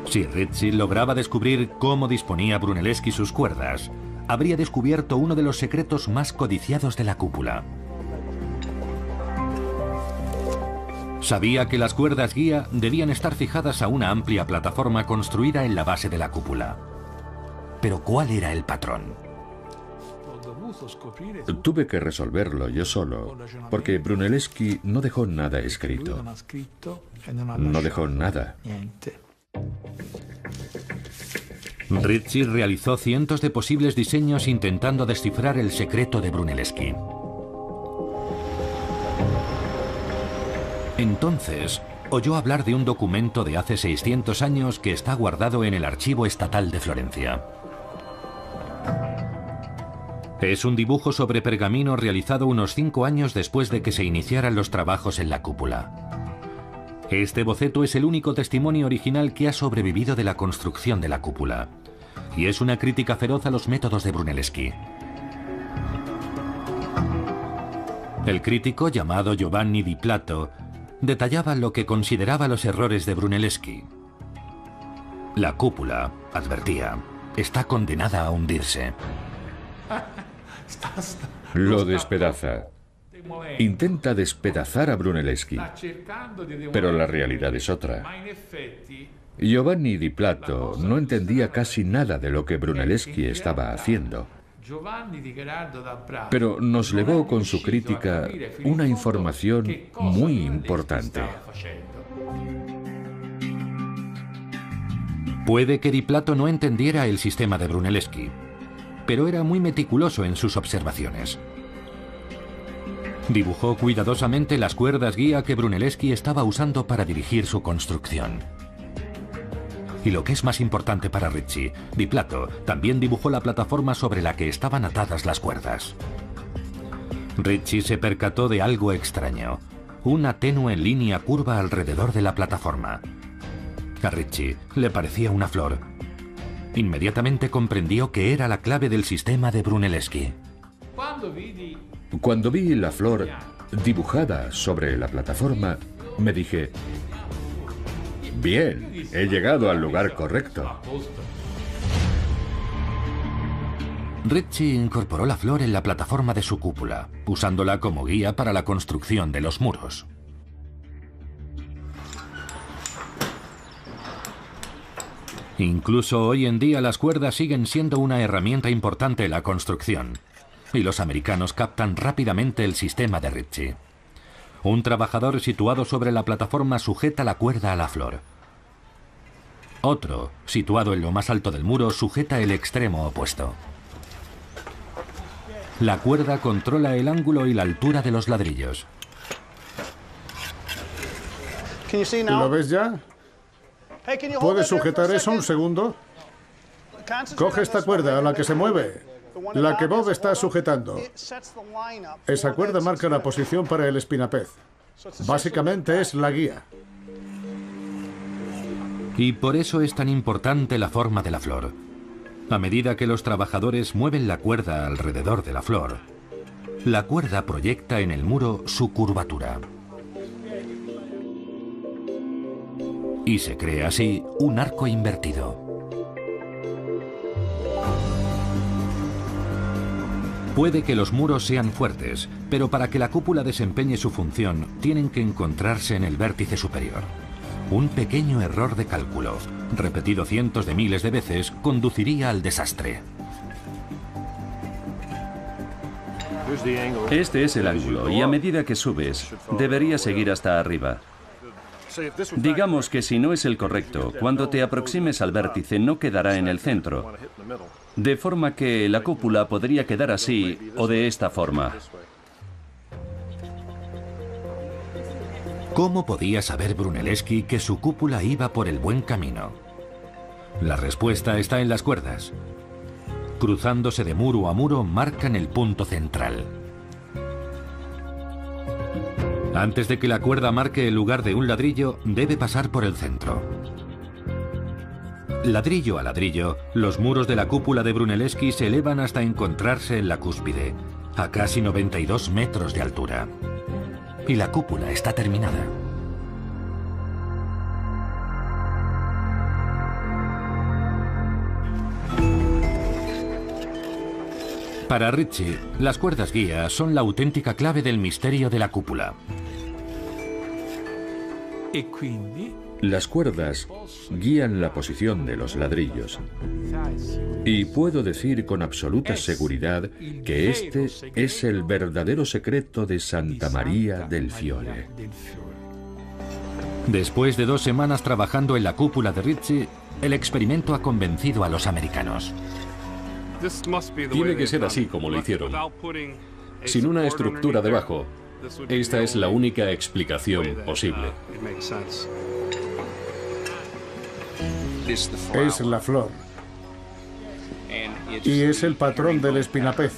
Si Ricci lograba descubrir cómo disponía Brunelleschi sus cuerdas, habría descubierto uno de los secretos más codiciados de la cúpula. Sabía que las cuerdas guía debían estar fijadas a una amplia plataforma construida en la base de la cúpula. Pero ¿cuál era el patrón? Tuve que resolverlo yo solo, porque Brunelleschi no dejó nada escrito. No dejó nada. Ricci realizó cientos de posibles diseños intentando descifrar el secreto de Brunelleschi. Entonces, oyó hablar de un documento de hace 600 años que está guardado en el Archivo Estatal de Florencia. Es un dibujo sobre pergamino realizado unos 5 años después de que se iniciaran los trabajos en la cúpula. Este boceto es el único testimonio original que ha sobrevivido de la construcción de la cúpula. y es una crítica feroz a los métodos de Brunelleschi. El crítico, llamado Giovanni Di Plato, detallaba lo que consideraba los errores de Brunelleschi. La cúpula, advertía, está condenada a hundirse. Lo despedaza. Intenta despedazar a Brunelleschi, pero la realidad es otra. Giovanni Di Plato no entendía casi nada de lo que Brunelleschi estaba haciendo, pero nos legó con su crítica una información muy importante. Puede que Di Plato no entendiera el sistema de Brunelleschi, pero era muy meticuloso en sus observaciones. Dibujó cuidadosamente las cuerdas guía que Brunelleschi estaba usando para dirigir su construcción. Y lo que es más importante para Ricci, Di Plato también dibujó la plataforma sobre la que estaban atadas las cuerdas. Ricci se percató de algo extraño, una tenue línea curva alrededor de la plataforma. A Ricci le parecía una flor. Inmediatamente comprendió que era la clave del sistema de Brunelleschi. Cuando vi la flor dibujada sobre la plataforma, me dije: bien, he llegado al lugar correcto. Ricci incorporó la flor en la plataforma de su cúpula, usándola como guía para la construcción de los muros. Incluso hoy en día las cuerdas siguen siendo una herramienta importante en la construcción, y los americanos captan rápidamente el sistema de Ricci. Un trabajador situado sobre la plataforma sujeta la cuerda a la flor. Otro, situado en lo más alto del muro, sujeta el extremo opuesto. La cuerda controla el ángulo y la altura de los ladrillos. ¿Lo ves ya? ¿Puedes sujetar eso un segundo? Coge esta cuerda a la que se mueve, la que Bob está sujetando. Esa cuerda marca la posición para el espinapez. Básicamente es la guía. Y por eso es tan importante la forma de la flor. A medida que los trabajadores mueven la cuerda alrededor de la flor, la cuerda proyecta en el muro su curvatura. Y se crea así un arco invertido. Puede que los muros sean fuertes, pero para que la cúpula desempeñe su función, tienen que encontrarse en el vértice superior. Un pequeño error de cálculo, repetido cientos de miles de veces, conduciría al desastre. Este es el ángulo, y a medida que subes, debería seguir hasta arriba. Digamos que si no es el correcto, cuando te aproximes al vértice no quedará en el centro, de forma que la cúpula podría quedar así o de esta forma. ¿Cómo podía saber Brunelleschi que su cúpula iba por el buen camino? La respuesta está en las cuerdas. Cruzándose de muro a muro, marcan el punto central. Antes de que la cuerda marque el lugar de un ladrillo, debe pasar por el centro. Ladrillo a ladrillo, los muros de la cúpula de Brunelleschi se elevan hasta encontrarse en la cúspide, a casi 92 metros de altura. Y la cúpula está terminada. Para Ricci, las cuerdas guía son la auténtica clave del misterio de la cúpula. Las cuerdas guían la posición de los ladrillos. Y puedo decir con absoluta seguridad que este es el verdadero secreto de Santa Maria del Fiore. Después de 2 semanas trabajando en la cúpula de Ricci, el experimento ha convencido a los americanos. Tiene que ser así como lo hicieron. Sin una estructura debajo, esta es la única explicación posible. Es la flor. Y es el patrón del espinapez.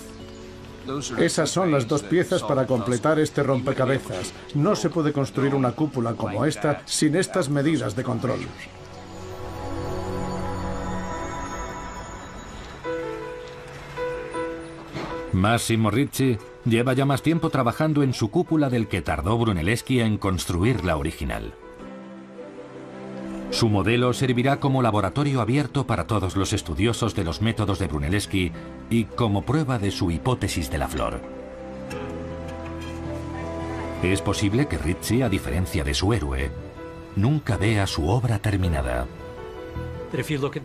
Esas son las 2 piezas para completar este rompecabezas. No se puede construir una cúpula como esta sin estas medidas de control. Massimo Ricci lleva ya más tiempo trabajando en su cúpula del que tardó Brunelleschi en construir la original. Su modelo servirá como laboratorio abierto para todos los estudiosos de los métodos de Brunelleschi y como prueba de su hipótesis de la flor. Es posible que Ricci, a diferencia de su héroe, nunca vea su obra terminada.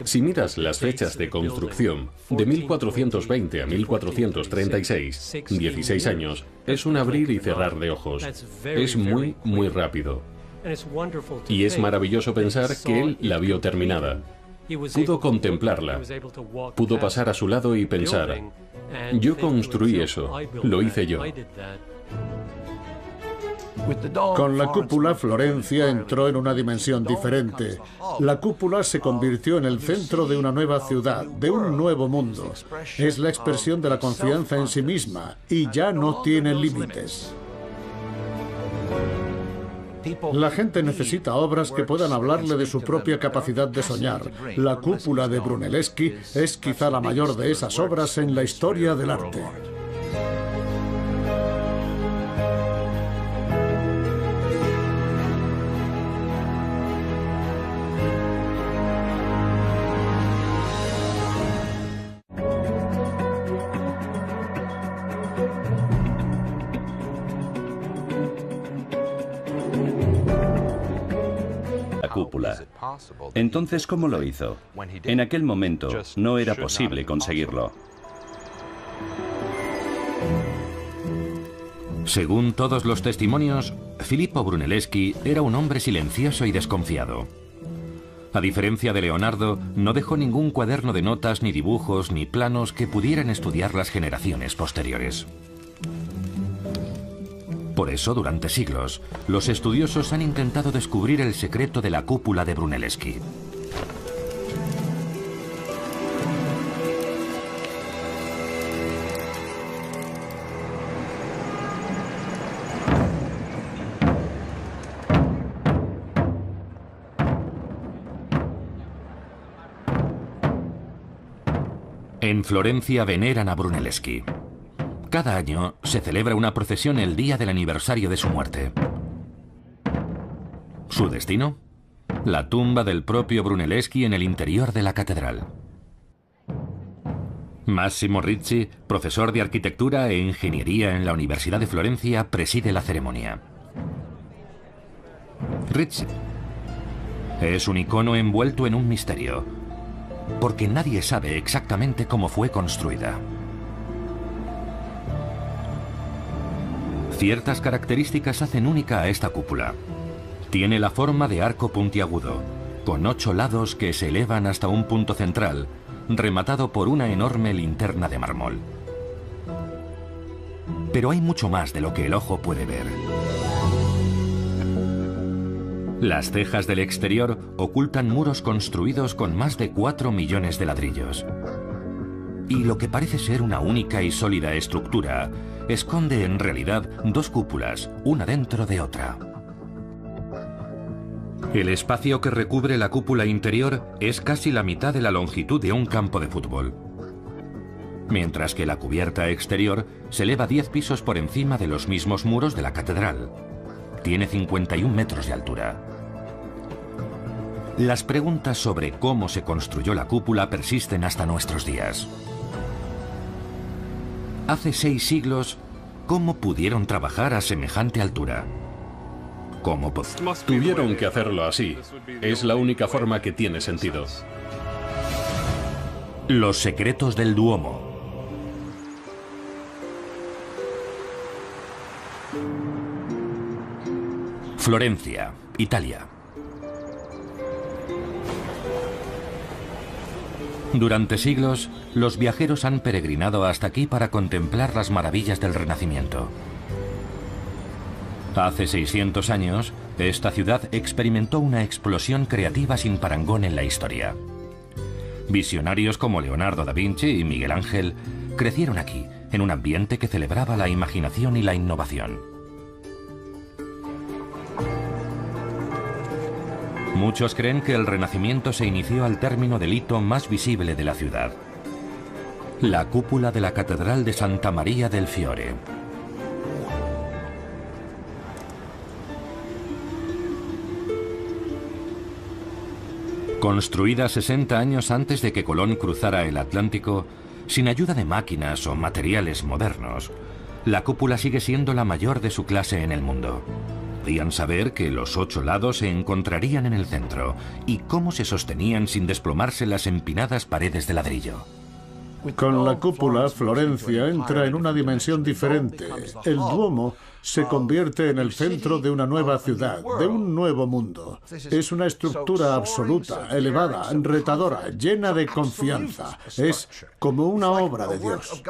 Si miras las fechas de construcción, de 1420 a 1436, 16 años, es un abrir y cerrar de ojos. Es muy, muy rápido. Y es maravilloso pensar que él la vio terminada. Pudo contemplarla. Pudo pasar a su lado y pensar, yo construí eso, lo hice yo. Con la cúpula, Florencia entró en una dimensión diferente. La cúpula se convirtió en el centro de una nueva ciudad, de un nuevo mundo. Es la expresión de la confianza en sí misma y ya no tiene límites. La gente necesita obras que puedan hablarle de su propia capacidad de soñar. La cúpula de Brunelleschi es quizá la mayor de esas obras en la historia del arte. Cúpula. Entonces, ¿cómo lo hizo? En aquel momento no era posible conseguirlo. Según todos los testimonios, Filippo Brunelleschi era un hombre silencioso y desconfiado. A diferencia de Leonardo, no dejó ningún cuaderno de notas, ni dibujos, ni planos que pudieran estudiar las generaciones posteriores. Por eso, durante siglos, los estudiosos han intentado descubrir el secreto de la cúpula de Brunelleschi. En Florencia veneran a Brunelleschi. Cada año se celebra una procesión el día del aniversario de su muerte. ¿Su destino? La tumba del propio Brunelleschi en el interior de la catedral. Massimo Ricci, profesor de arquitectura e ingeniería en la Universidad de Florencia, preside la ceremonia. Ricci es un icono envuelto en un misterio, porque nadie sabe exactamente cómo fue construida. Ciertas características hacen única a esta cúpula. Tiene la forma de arco puntiagudo, con 8 lados que se elevan hasta un punto central, rematado por una enorme linterna de mármol. Pero hay mucho más de lo que el ojo puede ver. Las cejas del exterior ocultan muros construidos con más de 4 millones de ladrillos. Y lo que parece ser una única y sólida estructura esconde en realidad 2 cúpulas, una dentro de otra. El espacio que recubre la cúpula interior es casi la mitad de la longitud de un campo de fútbol, mientras que la cubierta exterior se eleva 10 pisos por encima de los mismos muros de la catedral. Tiene 51 metros de altura. Las preguntas sobre cómo se construyó la cúpula persisten hasta nuestros días. Hace 6 siglos, ¿cómo pudieron trabajar a semejante altura? ¿Cómo tuvieron que hacerlo así? Es la única forma que tiene sentido. Los secretos del Duomo. Florencia, Italia. Durante siglos, los viajeros han peregrinado hasta aquí para contemplar las maravillas del Renacimiento. Hace 600 años, esta ciudad experimentó una explosión creativa sin parangón en la historia. Visionarios como Leonardo da Vinci y Miguel Ángel crecieron aquí, en un ambiente que celebraba la imaginación y la innovación. Muchos creen que el Renacimiento se inició al término del hito más visible de la ciudad. La cúpula de la Catedral de Santa Maria del Fiore. Construida 60 años antes de que Colón cruzara el Atlántico, sin ayuda de máquinas o materiales modernos, la cúpula sigue siendo la mayor de su clase en el mundo. Podían saber que los 8 lados se encontrarían en el centro y cómo se sostenían sin desplomarse las empinadas paredes de ladrillo. Con la cúpula, Florencia entra en una dimensión diferente. El Duomo se convierte en el centro de una nueva ciudad, de un nuevo mundo. Es una estructura absoluta, elevada, retadora, llena de confianza. Es como una obra de Dios.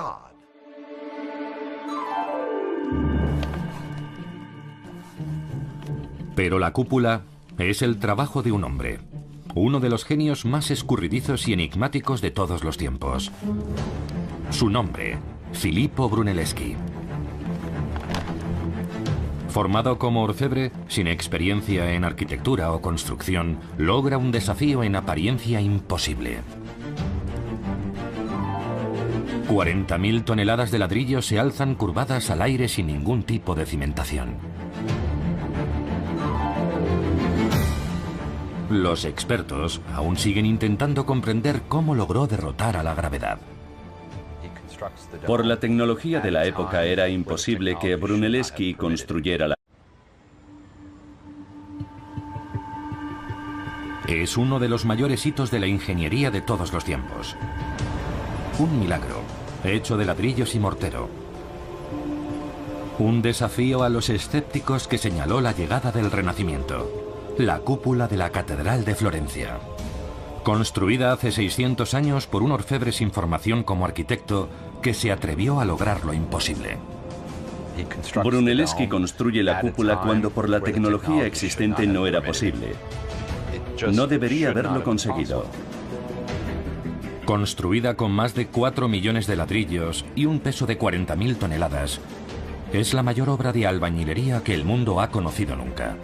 Pero la cúpula es el trabajo de un hombre. Uno de los genios más escurridizos y enigmáticos de todos los tiempos. Su nombre, Filippo Brunelleschi. Formado como orfebre, sin experiencia en arquitectura o construcción, logra un desafío en apariencia imposible. 40.000 toneladas de ladrillo se alzan curvadas al aire sin ningún tipo de cimentación. Los expertos aún siguen intentando comprender cómo logró derrotar a la gravedad. Por la tecnología de la época era imposible que Brunelleschi construyera la... Es uno de los mayores hitos de la ingeniería de todos los tiempos. Un milagro, hecho de ladrillos y mortero. Un desafío a los escépticos que señaló la llegada del Renacimiento. La cúpula de la Catedral de Florencia. Construida hace 600 años por un orfebre sin formación como arquitecto que se atrevió a lograr lo imposible. Brunelleschi construye la cúpula cuando por la tecnología existente no era posible. No debería haberlo conseguido. Construida con más de 4 millones de ladrillos y un peso de 40.000 toneladas, es la mayor obra de albañilería que el mundo ha conocido nunca.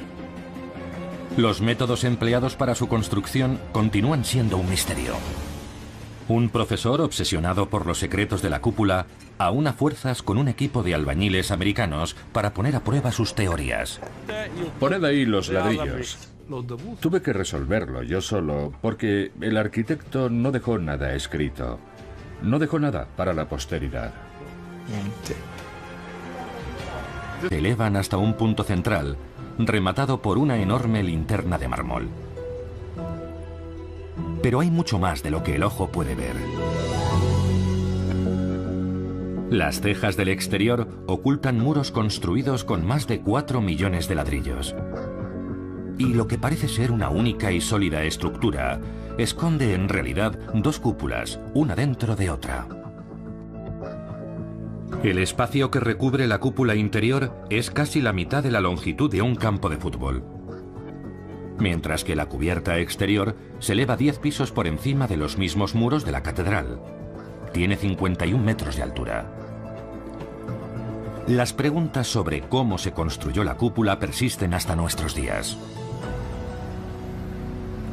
Los métodos empleados para su construcción continúan siendo un misterio. Un profesor obsesionado por los secretos de la cúpula aúna fuerzas con un equipo de albañiles americanos para poner a prueba sus teorías. Poned ahí los ladrillos. Tuve que resolverlo yo solo porque el arquitecto no dejó nada escrito. No dejó nada para la posteridad. Se elevan hasta un punto central, rematado por una enorme linterna de mármol. Pero hay mucho más de lo que el ojo puede ver. Las cejas del exterior ocultan muros construidos con más de 4 millones de ladrillos. Y lo que parece ser una única y sólida estructura esconde en realidad 2 cúpulas, una dentro de otra. El espacio que recubre la cúpula interior es casi la mitad de la longitud de un campo de fútbol, mientras que la cubierta exterior se eleva 10 pisos por encima de los mismos muros de la catedral. Tiene 51 metros de altura. Las preguntas sobre cómo se construyó la cúpula persisten hasta nuestros días.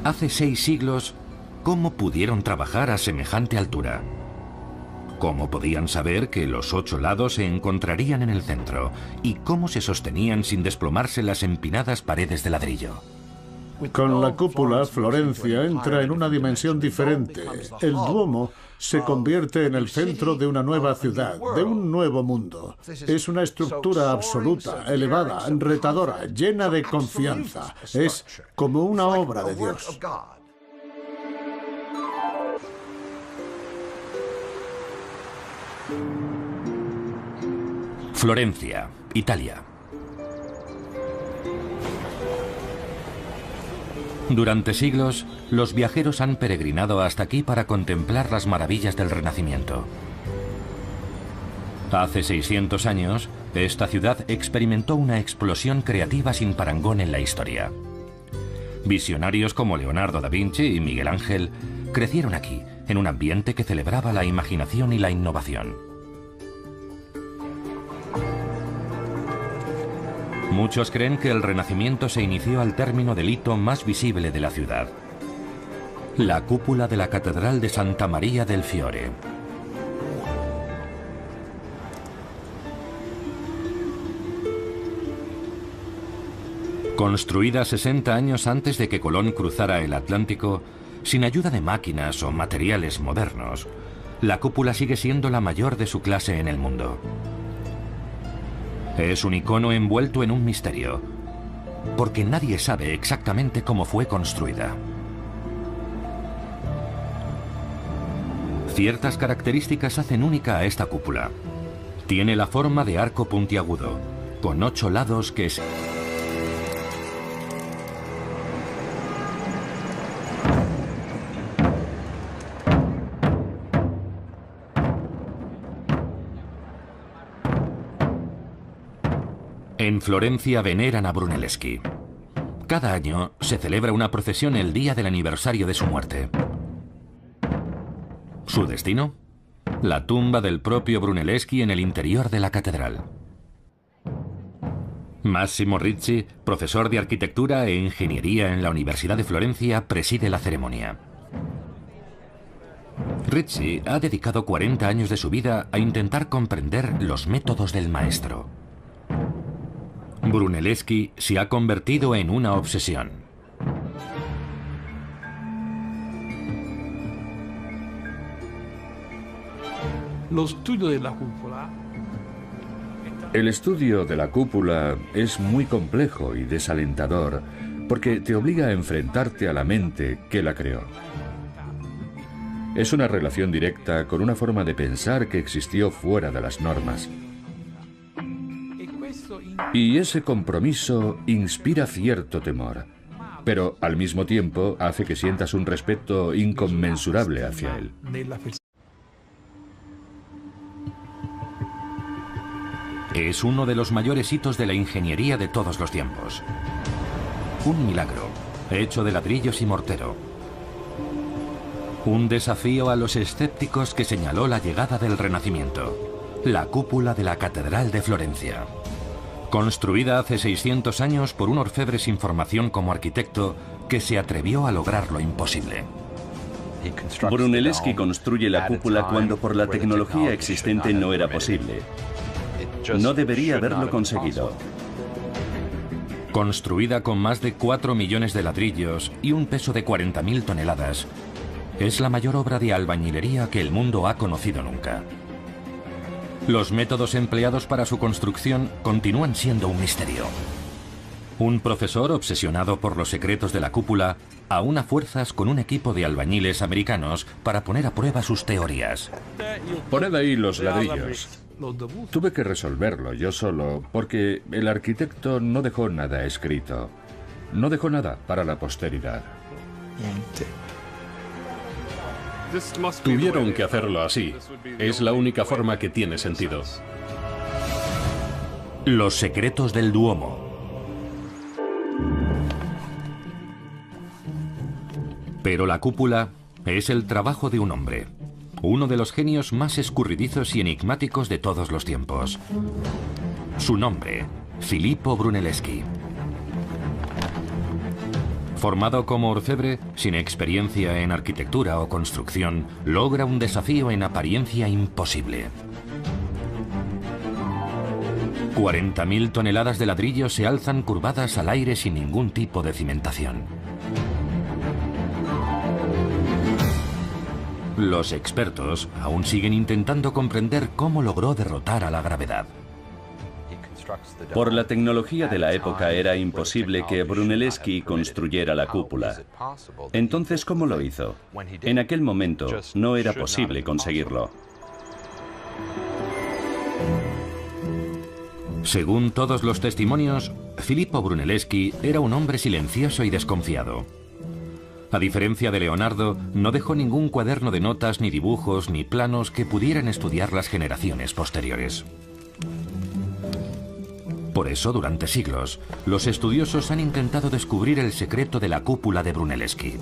Hace 6 siglos, ¿cómo pudieron trabajar a semejante altura? ¿Cómo podían saber que los 8 lados se encontrarían en el centro? ¿Y cómo se sostenían sin desplomarse las empinadas paredes de ladrillo? Con la cúpula, Florencia entra en una dimensión diferente. El Duomo se convierte en el centro de una nueva ciudad, de un nuevo mundo. Es una estructura absoluta, elevada, retadora, llena de confianza. Es como una obra de Dios. Florencia, Italia. Durante siglos, los viajeros han peregrinado hasta aquí para contemplar las maravillas del Renacimiento. Hace 600 años, esta ciudad experimentó una explosión creativa sin parangón en la historia. Visionarios como Leonardo da Vinci y Miguel Ángel crecieron aquí, en un ambiente que celebraba la imaginación y la innovación. Muchos creen que el Renacimiento se inició al término del hito más visible de la ciudad: la cúpula de la Catedral de Santa Maria del Fiore. Construida 60 años antes de que Colón cruzara el Atlántico, sin ayuda de máquinas o materiales modernos, la cúpula sigue siendo la mayor de su clase en el mundo. Es un icono envuelto en un misterio, porque nadie sabe exactamente cómo fue construida. Ciertas características hacen única a esta cúpula. Tiene la forma de arco puntiagudo, con 8 lados que se... En Florencia veneran a Brunelleschi. Cada año se celebra una procesión el día del aniversario de su muerte. ¿Su destino? La tumba del propio Brunelleschi en el interior de la catedral. Massimo Ricci, profesor de arquitectura e ingeniería en la Universidad de Florencia, preside la ceremonia. Ricci ha dedicado 40 años de su vida a intentar comprender los métodos del maestro. Brunelleschi se ha convertido en una obsesión. El estudio de la cúpula es muy complejo y desalentador porque te obliga a enfrentarte a la mente que la creó. Es una relación directa con una forma de pensar que existió fuera de las normas. Y ese compromiso inspira cierto temor, pero al mismo tiempo hace que sientas un respeto inconmensurable hacia él. Es uno de los mayores hitos de la ingeniería de todos los tiempos. Un milagro, hecho de ladrillos y mortero. Un desafío a los escépticos que señaló la llegada del Renacimiento. La cúpula de la Catedral de Florencia. Construida hace 600 años por un orfebre sin formación como arquitecto que se atrevió a lograr lo imposible. Brunelleschi construye la cúpula cuando por la tecnología existente no era posible. No debería haberlo conseguido. Construida con más de 4 millones de ladrillos y un peso de 40.000 toneladas, es la mayor obra de albañilería que el mundo ha conocido nunca. Los métodos empleados para su construcción continúan siendo un misterio. Un profesor obsesionado por los secretos de la cúpula aúna fuerzas con un equipo de albañiles americanos para poner a prueba sus teorías. Poned ahí los ladrillos. Tuve que resolverlo yo solo porque el arquitecto no dejó nada escrito. No dejó nada para la posteridad. Tuvieron que hacerlo así. Es la única forma que tiene sentido. Los secretos del Duomo. Pero la cúpula es el trabajo de un hombre, uno de los genios más escurridizos y enigmáticos de todos los tiempos. Su nombre, Filippo Brunelleschi. Formado como orfebre, sin experiencia en arquitectura o construcción, logra un desafío en apariencia imposible. 40.000 toneladas de ladrillo se alzan curvadas al aire sin ningún tipo de cimentación. Los expertos aún siguen intentando comprender cómo logró derrotar a la gravedad. Por la tecnología de la época era imposible que Brunelleschi construyera la cúpula. Entonces, ¿cómo lo hizo? En aquel momento no era posible conseguirlo. Según todos los testimonios, Filippo Brunelleschi era un hombre silencioso y desconfiado. A diferencia de Leonardo, no dejó ningún cuaderno de notas, ni dibujos, ni planos que pudieran estudiar las generaciones posteriores. Por eso, durante siglos, los estudiosos han intentado descubrir el secreto de la cúpula de Brunelleschi.